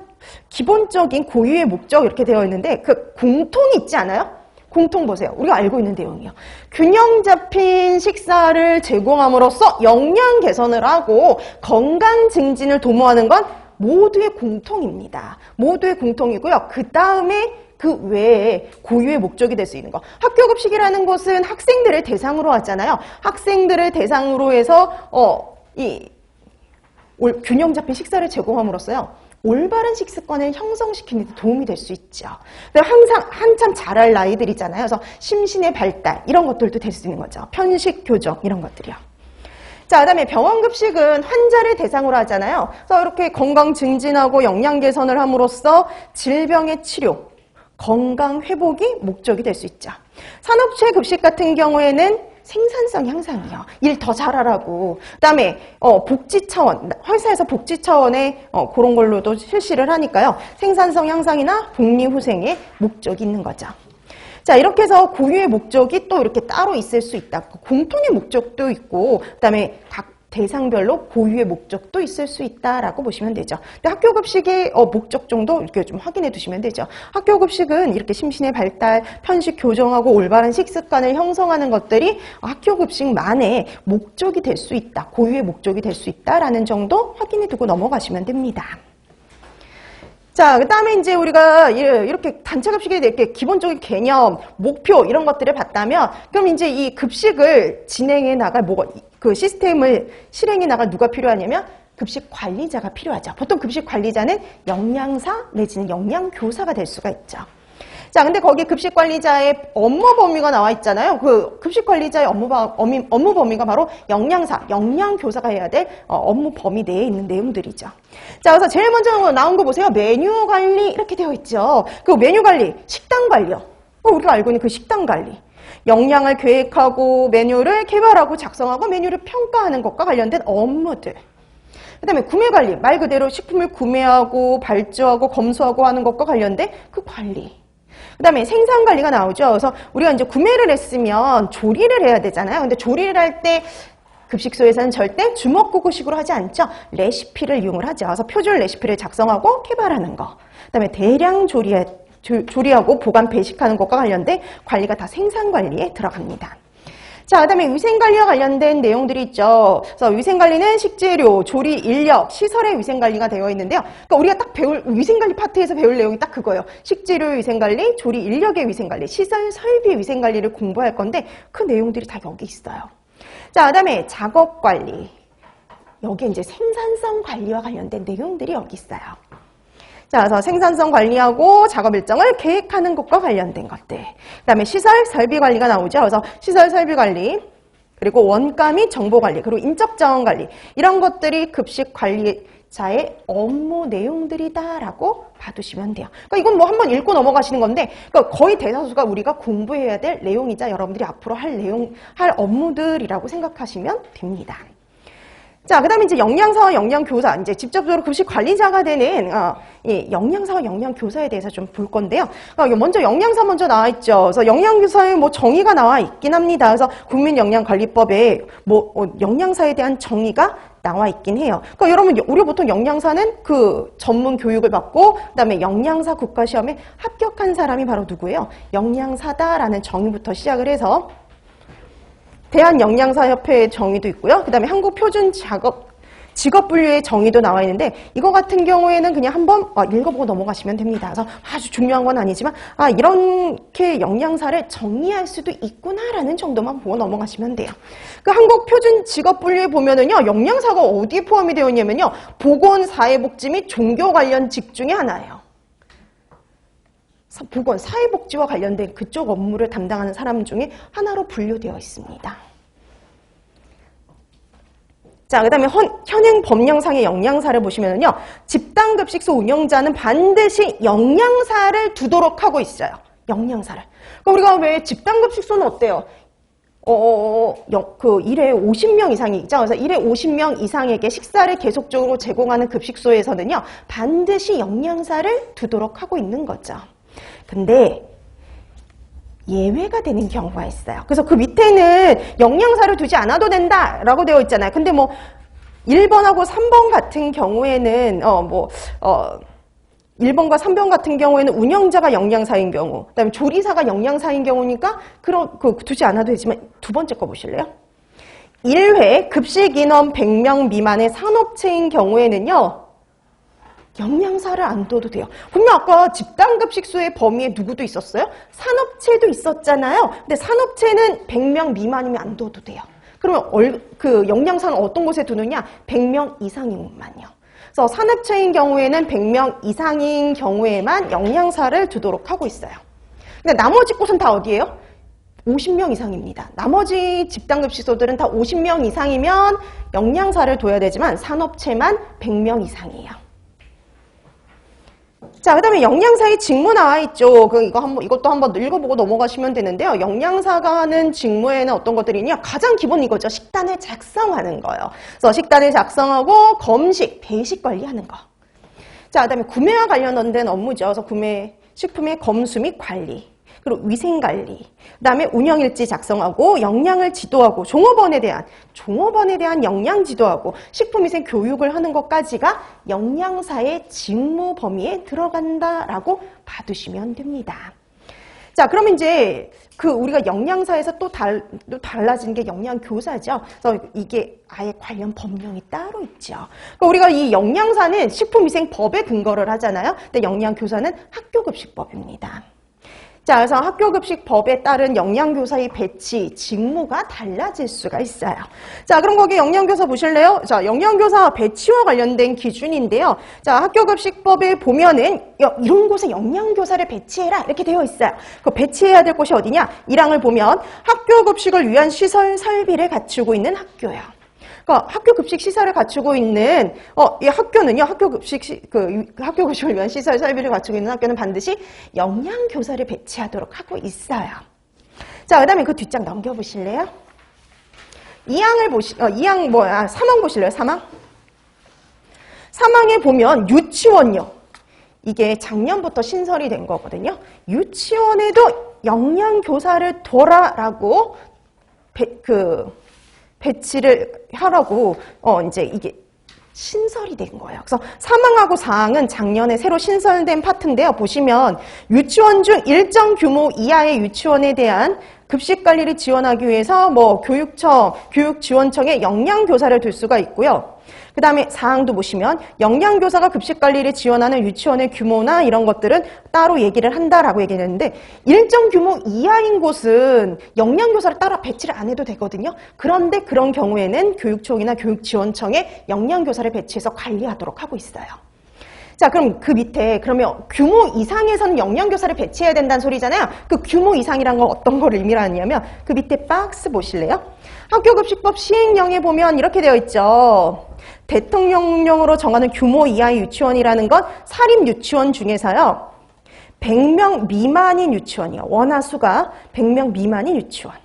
[SPEAKER 1] 기본적인 고유의 목적 이렇게 되어 있는데 그 공통이 있지 않아요? 공통 보세요. 우리가 알고 있는 내용이요. 균형 잡힌 식사를 제공함으로써 영양 개선을 하고 건강 증진을 도모하는 건 모두의 공통입니다. 모두의 공통이고요. 그 다음에 그 외에 고유의 목적이 될 수 있는 거. 학교급식이라는 것은 학생들을 대상으로 하잖아요. 학생들을 대상으로 해서 균형 잡힌 식사를 제공함으로써요. 올바른 식습관을 형성시키는 데 도움이 될 수 있죠. 한참 자랄 나이들이잖아요. 그래서 심신의 발달 이런 것들도 될 수 있는 거죠. 편식 교정 이런 것들이요. 자, 그다음에 병원 급식은 환자를 대상으로 하잖아요. 그래서 이렇게 건강 증진하고 영양 개선을 함으로써 질병의 치료, 건강 회복이 목적이 될 수 있죠. 산업체 급식 같은 경우에는 생산성 향상이요. 일 더 잘하라고. 그다음에 복지 차원, 회사에서 복지 차원의 그런 걸로도 실시를 하니까요. 생산성 향상이나 복리 후생의 목적이 있는 거죠. 자, 이렇게 해서 고유의 목적이 또 이렇게 따로 있을 수 있다. 공통의 목적도 있고, 그다음에 각 대상별로 고유의 목적도 있을 수 있다라고 보시면 되죠. 근데 학교 급식의 목적 정도 이렇게 좀 확인해 두시면 되죠. 학교 급식은 이렇게 심신의 발달, 편식 교정하고 올바른 식습관을 형성하는 것들이 학교 급식만의 목적이 될 수 있다. 고유의 목적이 될 수 있다라는 정도 확인해 두고 넘어가시면 됩니다. 자, 그 다음에 이제 우리가 이렇게 단체 급식에 이렇게 기본적인 개념, 목표 이런 것들을 봤다면, 그럼 이제 이 급식을 진행해 나갈 그 시스템을 실행해 나갈 누가 필요하냐면 급식 관리자가 필요하죠. 보통 급식 관리자는 영양사 내지는 영양교사가 될 수가 있죠. 자, 근데 거기 급식 관리자의 업무 범위가 나와 있잖아요. 그 급식 관리자의 업무 범위가 바로 영양사, 영양교사가 해야 될 업무 범위 내에 있는 내용들이죠. 자, 그래서 제일 먼저 나온 거 보세요. 메뉴 관리 이렇게 되어 있죠. 그 메뉴 관리, 식단 관리요. 우리가 알고 있는 그 식단 관리. 영양을 계획하고 메뉴를 개발하고 작성하고 메뉴를 평가하는 것과 관련된 업무들. 그 다음에 구매 관리, 말 그대로 식품을 구매하고 발주하고 검수하고 하는 것과 관련된 그 관리. 그 다음에 생산 관리가 나오죠. 그래서 우리가 이제 구매를 했으면 조리를 해야 되잖아요. 근데 조리를 할 때 급식소에서는 절대 주먹구구식으로 하지 않죠. 레시피를 이용을 하죠. 그래서 표준 레시피를 작성하고 개발하는 거. 그 다음에 대량 조리하고 보관 배식하는 것과 관련된 관리가 다 생산 관리에 들어갑니다. 자, 그 다음에 위생관리와 관련된 내용들이 있죠. 그래서 위생관리는 식재료, 조리 인력, 시설의 위생관리가 되어 있는데요. 그러니까 우리가 딱 배울 위생관리 파트에서 배울 내용이 딱 그거예요. 식재료 위생관리, 조리 인력의 위생관리, 시설 설비 위생관리를 공부할 건데 그 내용들이 다 여기 있어요. 자, 그 다음에 작업관리. 여기에 이제 생산성 관리와 관련된 내용들이 여기 있어요. 자, 그래서 생산성 관리하고 작업 일정을 계획하는 것과 관련된 것들. 그 다음에 시설 설비 관리가 나오죠. 그래서 시설 설비 관리, 그리고 원가 및 정보 관리, 그리고 인적 자원 관리. 이런 것들이 급식 관리자의 업무 내용들이다라고 봐두시면 돼요. 그러니까 이건 뭐 한번 읽고 넘어가시는 건데, 그러니까 거의 대다수가 우리가 공부해야 될 내용이자 여러분들이 앞으로 할 업무들이라고 생각하시면 됩니다. 자, 그 다음에 이제 영양사와 영양교사, 이제 직접적으로 급식 관리자가 되는 이 영양사와 영양교사에 대해서 좀 볼 건데요. 먼저 영양사 먼저 나와 있죠. 그래서 영양교사의 뭐 정의가 나와 있긴 합니다. 그래서 국민영양관리법에 영양사에 대한 정의가 나와 있긴 해요. 그러니까 여러분, 우리 보통 영양사는 그 전문 교육을 받고 그다음에 영양사 국가시험에 합격한 사람이 바로 누구예요? 영양사다라는 정의부터 시작을 해서 대한영양사협회의 정의도 있고요. 그 다음에 직업분류의 정의도 나와 있는데 이거 같은 경우에는 그냥 한번 읽어보고 넘어가시면 됩니다. 그래서 아주 중요한 건 아니지만 이렇게 영양사를 정의할 수도 있구나라는 정도만 보고 넘어가시면 돼요. 그 한국표준직업분류에 보면은요, 영양사가 어디에 포함이 되어 있냐면요, 보건, 사회복지 및 종교 관련 직 중에 하나예요. 보건, 사회복지와 관련된 그쪽 업무를 담당하는 사람 중에 하나로 분류되어 있습니다. 자, 그 다음에 현행 법령상의 영양사를 보시면요, 집단급식소 운영자는 반드시 영양사를 두도록 하고 있어요. 영양사를. 그럼 우리가 왜 집단급식소는 어때요? 일에 50명 이상이 있죠. 그래서 일에 50명 이상에게 식사를 계속적으로 제공하는 급식소에서는요, 반드시 영양사를 두도록 하고 있는 거죠. 근데 예외가 되는 경우가 있어요. 그래서 그 밑에는 영양사를 두지 않아도 된다라고 되어 있잖아요. 근데 뭐 1번하고 3번 같은 경우에는 1번과 3번 같은 경우에는 운영자가 영양사인 경우, 그다음에 조리사가 영양사인 경우니까 두지 않아도 되지만 두 번째 거 보실래요? 1회 급식 인원 100명 미만의 산업체인 경우에는요, 영양사를 안 둬도 돼요. 분명 아까 집단급식소의 범위에 누구도 있었어요? 산업체도 있었잖아요. 근데 산업체는 100명 미만이면 안 둬도 돼요. 그러면 그 영양사는 어떤 곳에 두느냐? 100명 이상인 것만요. 그래서 산업체인 경우에는 100명 이상인 경우에만 영양사를 두도록 하고 있어요. 근데 나머지 곳은 다 어디예요? 50명 이상입니다. 나머지 집단급식소들은 다 50명 이상이면 영양사를 둬야 되지만 산업체만 100명 이상이에요. 자, 그 다음에 영양사의 직무 나와 있죠. 이것도 한번 읽어보고 넘어가시면 되는데요. 영양사가 하는 직무에는 어떤 것들이 있냐? 가장 기본 이거죠. 식단을 작성하는 거예요. 그래서 식단을 작성하고 검식, 배식 관리하는 거. 자, 그 다음에 구매와 관련된 업무죠. 그래서 식품의 검수 및 관리. 그리고 위생관리, 그 다음에 운영일지 작성하고 영양을 지도하고 종업원에 대한 영양 지도하고 식품위생 교육을 하는 것까지가 영양사의 직무 범위에 들어간다라고 봐두시면 됩니다. 자, 그러면 이제 우리가 영양사에서 또 달라진 게 영양교사죠. 그래서 이게 아예 관련 법령이 따로 있죠. 그러니까 우리가 이 영양사는 식품위생법에 근거를 하잖아요. 근데 영양교사는 학교급식법입니다. 자, 그래서 학교급식법에 따른 영양교사의 배치, 직무가 달라질 수가 있어요. 자, 그럼 거기 영양교사 보실래요? 자, 영양교사 배치와 관련된 기준인데요. 자, 학교급식법에 보면은 이런 곳에 영양교사를 배치해라 이렇게 되어 있어요. 그 배치해야 될 곳이 어디냐? 1항을 보면 학교급식을 위한 시설 설비를 갖추고 있는 학교예요. 그러니까 학교급식 시설을 갖추고 있는 이 학교는요, 학교급식을 위한 시설 설비를 갖추고 있는 학교는 반드시 영양교사를 배치하도록 하고 있어요. 자, 그다음에 그 뒷장 넘겨보실래요? 3항 보실래요? 3항? 3항에 보면 유치원요. 이게 작년부터 신설이 된 거거든요. 유치원에도 영양교사를 둬라라고 배치를 하라고 이제 이게 신설이 된 거예요. 그래서 3항하고 4항은 작년에 새로 신설된 파트인데요. 보시면 유치원 중 일정 규모 이하의 유치원에 대한 급식 관리를 지원하기 위해서 교육지원청에 영양교사를 둘 수가 있고요. 그 다음에 4항도 보시면 영양교사가 급식관리를 지원하는 유치원의 규모나 이런 것들은 따로 얘기를 한다라고 얘기를 했는데 일정 규모 이하인 곳은 영양교사를 따로 배치를 안 해도 되거든요. 그런데 그런 경우에는 교육청이나 교육지원청에 영양교사를 배치해서 관리하도록 하고 있어요. 자, 그럼 그 밑에 그러면 규모 이상에서는 영양교사를 배치해야 된다는 소리잖아요. 그 규모 이상이란 건 어떤 거를 의미하냐면 그 밑에 박스 보실래요? 학교급식법 시행령에 보면 이렇게 되어 있죠. 대통령령으로 정하는 규모 이하의 유치원이라는 건 사립유치원 중에서요. 100명 미만인 유치원이요. 원화수가 100명 미만인 유치원.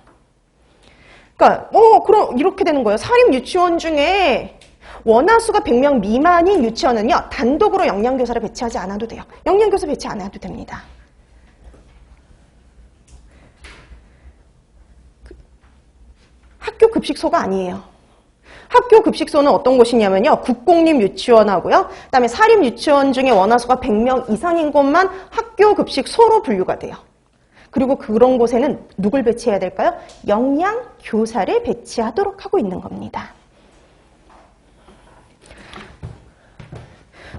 [SPEAKER 1] 그러니까 그럼 이렇게 되는 거예요. 사립유치원 중에 원화수가 100명 미만인 유치원은요. 단독으로 영양교사를 배치하지 않아도 돼요. 영양교사 배치 안 해도 됩니다. 학교급식소가 아니에요. 학교 급식소는 어떤 곳이냐면요. 국공립 유치원하고요. 그다음에 사립 유치원 중에 원화수가 100명 이상인 곳만 학교 급식소로 분류가 돼요. 그리고 그런 곳에는 누굴 배치해야 될까요? 영양교사를 배치하도록 하고 있는 겁니다.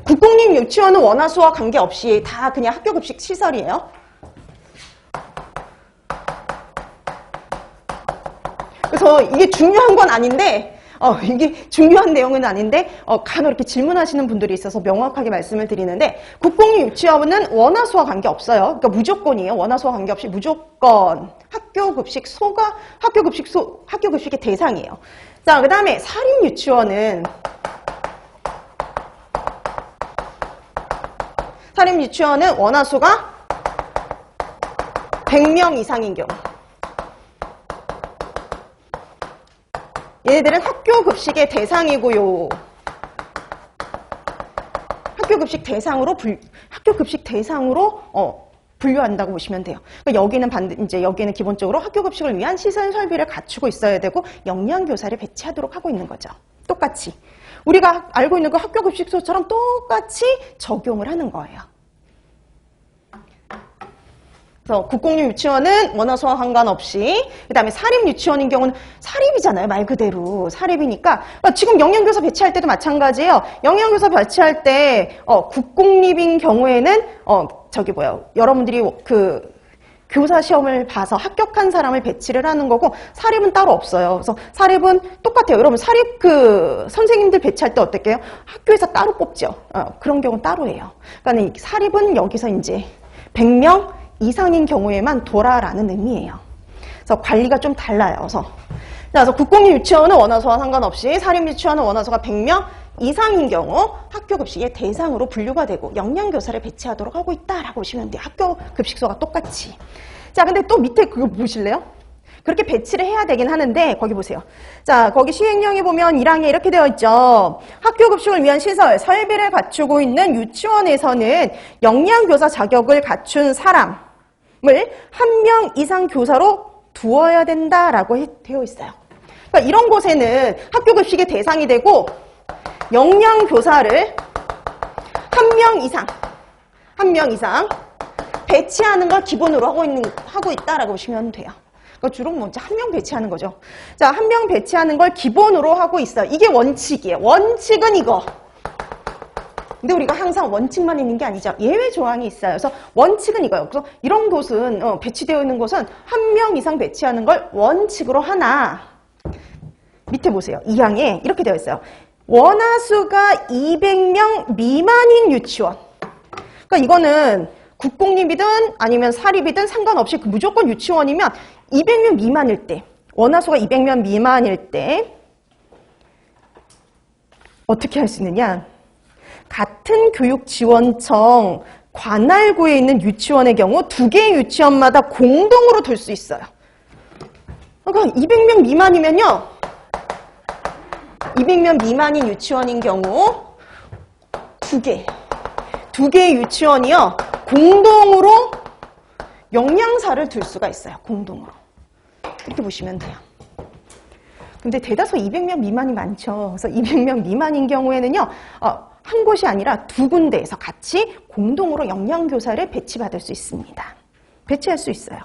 [SPEAKER 1] 국공립 유치원은 원화수와 관계없이 다 그냥 학교 급식 시설이에요. 그래서 이게 중요한 건 아닌데 이게 중요한 내용은 아닌데 간혹 이렇게 질문하시는 분들이 있어서 명확하게 말씀을 드리는데 국공립 유치원은 원화수와 관계없어요. 그러니까 무조건이에요. 원화수와 관계없이 무조건 학교 급식의 대상이에요. 자, 그다음에 사립 유치원은 원화수가 100명 이상인 경우. 얘네들은 학교 급식의 대상이고요. 학교 급식 대상으로 분류한다고 보시면 돼요. 그러니까 여기는 기본적으로 학교 급식을 위한 시설 설비를 갖추고 있어야 되고 영양교사를 배치하도록 하고 있는 거죠. 똑같이 우리가 알고 있는 그 학교 급식소처럼 똑같이 적용을 하는 거예요. 그래서 국공립 유치원은 원화수와 상관없이, 그 다음에 사립 유치원인 경우는 사립이잖아요. 말 그대로 사립이니까 지금 영양교사 배치할 때도 마찬가지예요. 영양교사 배치할 때 국공립인 경우에는 여러분들이 그 교사 시험을 봐서 합격한 사람을 배치를 하는 거고, 사립은 따로 없어요. 그래서 사립은 똑같아요. 여러분 사립 그 선생님들 배치할 때 어떻게 해요? 학교에서 따로 뽑죠. 그런 경우는 따로 해요. 그러니까 사립은 여기서 이제 100명 이상인 경우에만 돌아라는 의미예요. 그래서 관리가 좀 달라요. 그래서 국공립 유치원은 원화수와 상관없이 사립 유치원은 원화수가 100명 이상인 경우 학교 급식의 대상으로 분류가 되고 영양교사를 배치하도록 하고 있다라고 보시면 돼요. 학교 급식소가 똑같이. 자, 근데 또 밑에 그거 보실래요? 그렇게 배치를 해야 되긴 하는데 거기 보세요. 자, 거기 시행령에 보면 1항에 이렇게 되어 있죠. 학교 급식을 위한 시설, 설비를 갖추고 있는 유치원에서는 영양교사 자격을 갖춘 사람을 1명 이상 교사로 두어야 된다라고 되어 있어요. 그러니까 이런 곳에는 학교 급식의 대상이 되고 영양교사를 1명 이상 배치하는 걸 기본으로 하고 있다라고 보시면 돼요. 주로 먼저 1명 배치하는 거죠. 자, 1명 배치하는 걸 기본으로 하고 있어요. 이게 원칙이에요. 원칙은 이거. 근데 우리가 항상 원칙만 있는 게 아니죠. 예외 조항이 있어요. 그래서 원칙은 이거예요. 그래서 이런 곳은 배치되어 있는 곳은 1명 이상 배치하는 걸 원칙으로 하나. 밑에 보세요. 2항에 이렇게 되어 있어요. 원화수가 200명 미만인 유치원. 그러니까 이거는 국공립이든 아니면 사립이든 상관없이 무조건 유치원이면 200명 미만일 때, 원화수가 200명 미만일 때 어떻게 할 수 있느냐? 같은 교육지원청 관할구에 있는 유치원의 경우 2개의 유치원마다 공동으로 둘 수 있어요. 그러니까 200명 미만이면요. 200명 미만인 유치원인 경우 2개의 유치원이요. 공동으로 영양사를 둘 수가 있어요. 공동으로. 이렇게 보시면 돼요. 근데 대다수 200명 미만이 많죠. 그래서 200명 미만인 경우에는요. 한 곳이 아니라 2군데에서 같이 공동으로 영양교사를 배치받을 수 있습니다. 배치할 수 있어요.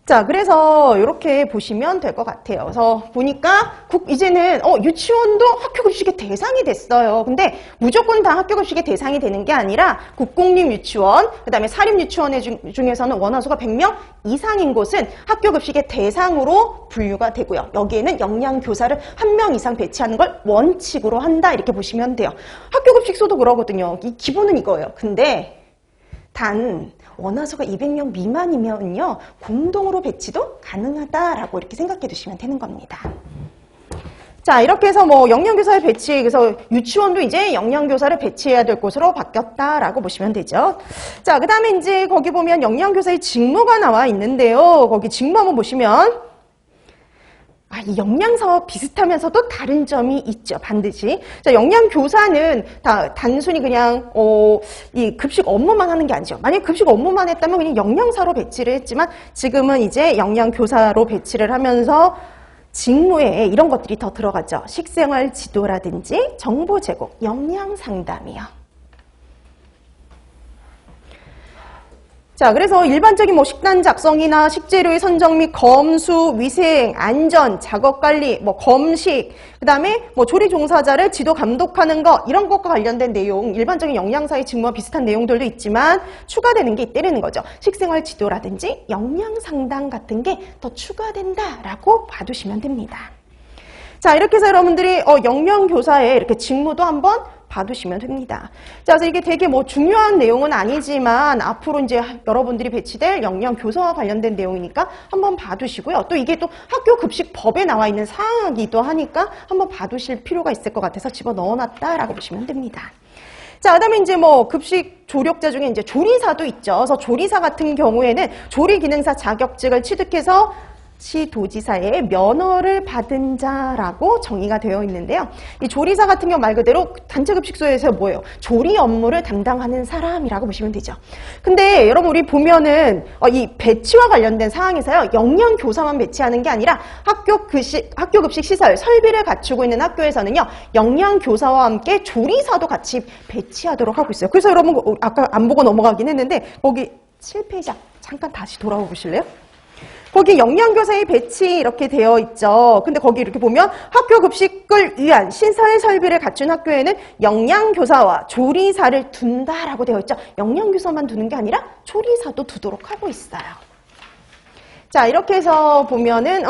[SPEAKER 1] 자, 그래서 이렇게 보시면 될 것 같아요. 그래서 보니까 이제는 유치원도 학교급식의 대상이 됐어요. 근데 무조건 다 학교급식의 대상이 되는 게 아니라 국공립 유치원, 그다음에 사립 유치원 중에서는 원화수가 100명 이상인 곳은 학교급식의 대상으로 분류가 되고요. 여기에는 영양교사를 1명 이상 배치하는 걸 원칙으로 한다, 이렇게 보시면 돼요. 학교급식소도 그러거든요. 이 기본은 이거예요. 근데 단 원화수가 200명 미만이면요, 공동으로 배치도 가능하다라고 이렇게 생각해 두시면 되는 겁니다. 자, 이렇게 해서 영양교사를 그래서 유치원도 이제 영양교사를 배치해야 될 곳으로 바뀌었다라고 보시면 되죠. 자, 그 다음에 이제 거기 보면 영양교사의 직무가 나와 있는데요. 거기 직무 한번 보시면 이 영양사와 비슷하면서도 다른 점이 있죠. 반드시. 자, 영양교사는 단순히 그냥 이 급식 업무만 하는 게 아니죠. 만약 급식 업무만 했다면 그냥 영양사로 배치를 했지만 지금은 이제 영양교사로 배치를 하면서 직무에 이런 것들이 더 들어가죠. 식생활 지도라든지 정보 제공, 역량 상담이요. 자, 그래서 일반적인 뭐 식단 작성이나 식재료의 선정 및 검수, 위생, 안전, 작업 관리, 뭐 검식, 그다음에 뭐 조리 종사자를 지도 감독하는 거 이런 것과 관련된 내용, 일반적인 영양사의 직무와 비슷한 내용들도 있지만 추가되는 게 있다는 거죠. 식생활 지도라든지 역량 상담 같은 게 더 추가된다라고 봐두시면 됩니다. 자, 이렇게 해서 여러분들이 영양교사의 이렇게 직무도 한번 봐두시면 됩니다. 자, 그래서 이게 되게 뭐 중요한 내용은 아니지만 앞으로 이제 여러분들이 배치될 영양교사와 관련된 내용이니까 한번 봐두시고요. 또 이게 또 학교급식법에 나와 있는 사항이기도 하니까 한번 봐두실 필요가 있을 것 같아서 집어넣어놨다라고 보시면 됩니다. 자, 그다음에 이제 뭐 급식 조력자 중에 이제 조리사도 있죠. 그래서 조리사 같은 경우에는 조리기능사 자격증을 취득해서 시도지사의 면허를 받은 자라고 정의가 되어 있는데요. 이 조리사 같은 경우 말 그대로 단체급식소에서 뭐예요? 조리 업무를 담당하는 사람이라고 보시면 되죠. 근데 여러분 우리 보면은 이 배치와 관련된 사항에서요. 영양교사만 배치하는 게 아니라 학교급식 시설, 설비를 갖추고 있는 학교에서는요. 영양교사와 함께 조리사도 같이 배치하도록 하고 있어요. 그래서 여러분 아까 안 보고 넘어가긴 했는데 거기 7페이지 잠깐 다시 돌아와 보실래요? 거기 영양교사의 배치 이렇게 되어 있죠. 근데 거기 이렇게 보면 학교 급식을 위한 시설 설비를 갖춘 학교에는 영양교사와 조리사를 둔다라고 되어 있죠. 영양교사만 두는 게 아니라 조리사도 두도록 하고 있어요. 자, 이렇게 해서 보면은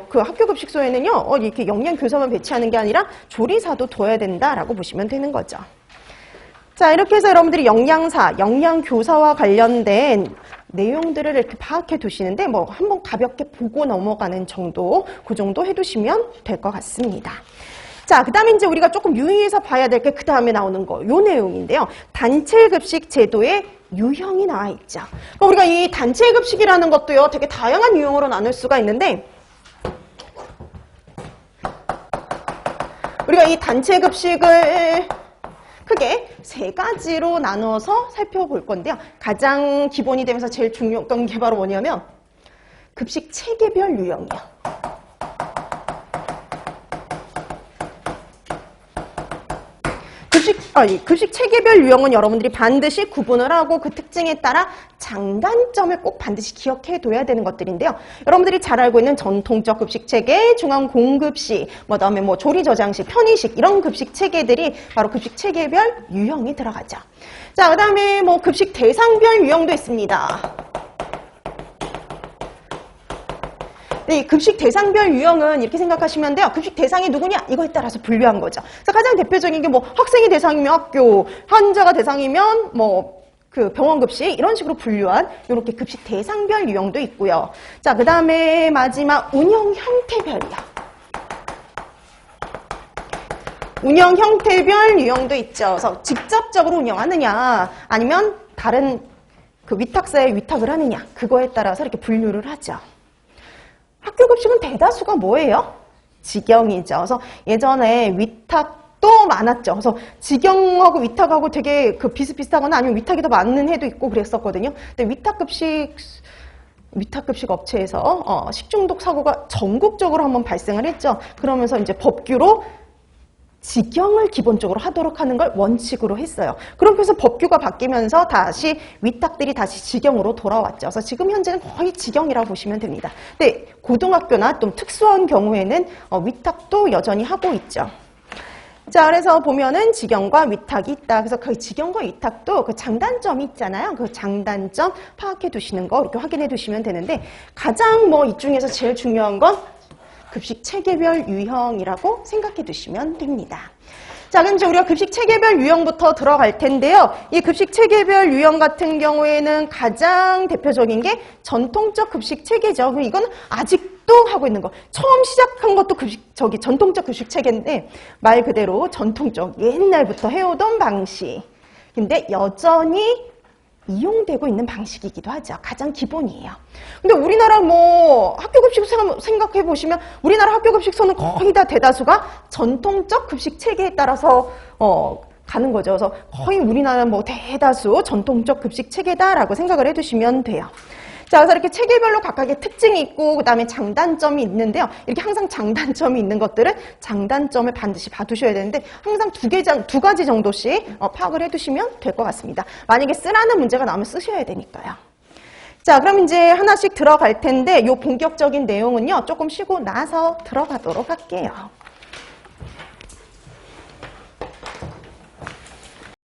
[SPEAKER 1] 그 학교 급식소에는요. 이렇게 영양교사만 배치하는 게 아니라 조리사도 둬야 된다라고 보시면 되는 거죠. 자, 이렇게 해서 여러분들이 영양사, 영양교사와 관련된 내용들을 이렇게 파악해 두시는데 뭐 한번 가볍게 보고 넘어가는 정도, 그 정도 해두시면 될 것 같습니다. 자, 그 다음에 이제 우리가 조금 유의해서 봐야 될 게 그 다음에 나오는 거, 요 내용인데요. 단체급식 제도의 유형이 나와 있죠. 그러니까 우리가 이 단체급식이라는 것도요, 되게 다양한 유형으로 나눌 수가 있는데, 우리가 이 단체급식을 크게 세 가지로 나눠서 살펴볼 건데요. 가장 기본이 되면서 제일 중요한 게 바로 뭐냐면 급식 체계별 유형이요. 급식 체계별 유형은 여러분들이 반드시 구분을 하고 그 특징에 따라 장단점을 꼭 반드시 기억해 둬야 되는 것들인데요. 여러분들이 잘 알고 있는 전통적 급식 체계, 중앙 공급식, 그다음에 뭐 조리 저장식, 편의식 이런 급식 체계들이 바로 급식 체계별 유형이 들어가죠. 자, 그다음에 뭐 급식 대상별 유형도 있습니다. 이 급식 대상별 유형은 이렇게 생각하시면 돼요. 급식 대상이 누구냐? 이거에 따라서 분류한 거죠. 그래서 가장 대표적인 게 뭐 학생이 대상이면 학교, 환자가 대상이면 뭐 그 병원 급식 이런 식으로 분류한 이렇게 급식 대상별 유형도 있고요. 자, 그다음에 마지막 운영 형태별이요. 운영 형태별 유형도 있죠. 그래서 직접적으로 운영하느냐 아니면 다른 그 위탁사에 위탁을 하느냐 그거에 따라서 이렇게 분류를 하죠. 학교 급식은 대다수가 뭐예요? 직영이죠. 그래서 예전에 위탁도 많았죠. 그래서 직영하고 위탁하고 되게 그 비슷비슷하거나 아니면 위탁이 더 많은 해도 있고 그랬었거든요. 근데 위탁급식 업체에서 식중독 사고가 전국적으로 한번 발생을 했죠. 그러면서 이제 법규로 직영을 기본적으로 하도록 하는 걸 원칙으로 했어요. 그러면서 법규가 바뀌면서 다시 위탁들이 다시 직영으로 돌아왔죠. 그래서 지금 현재는 거의 직영이라고 보시면 됩니다. 근데 고등학교나 좀 특수한 경우에는 위탁도 여전히 하고 있죠. 자, 그래서 보면은 직영과 위탁이 있다. 그래서 그 직영과 위탁도 그 장단점이 있잖아요. 그 장단점 파악해 두시는 거 이렇게 확인해 두시면 되는데 가장 뭐 이 중에서 제일 중요한 건 급식 체계별 유형이라고 생각해 두시면 됩니다. 자, 그럼 이제 우리가 급식 체계별 유형부터 들어갈 텐데요. 이 급식 체계별 유형 같은 경우에는 가장 대표적인 게 전통적 급식 체계죠. 그럼 이건 아직도 하고 있는 거. 처음 시작한 것도 전통적 급식 체계인데 말 그대로 전통적 옛날부터 해오던 방식. 근데 여전히 이용되고 있는 방식이기도 하죠. 가장 기본이에요. 근데 우리나라 뭐 학교급식 생각해 보시면 우리나라 학교급식소는 거의 다 대다수가 전통적 급식 체계에 따라서 가는 거죠. 그래서 거의 우리나라 뭐 대다수 전통적 급식 체계다라고 생각을 해두시면 돼요. 자, 그래서 이렇게 체계별로 각각의 특징이 있고 그다음에 장단점이 있는데요. 이렇게 항상 장단점이 있는 것들은 장단점을 반드시 봐두셔야 되는데 항상 두 가지 정도씩 파악을 해두시면 될 것 같습니다. 만약에 쓰라는 문제가 나오면 쓰셔야 되니까요. 자, 그럼 이제 하나씩 들어갈 텐데 요 본격적인 내용은요. 조금 쉬고 나서 들어가도록 할게요.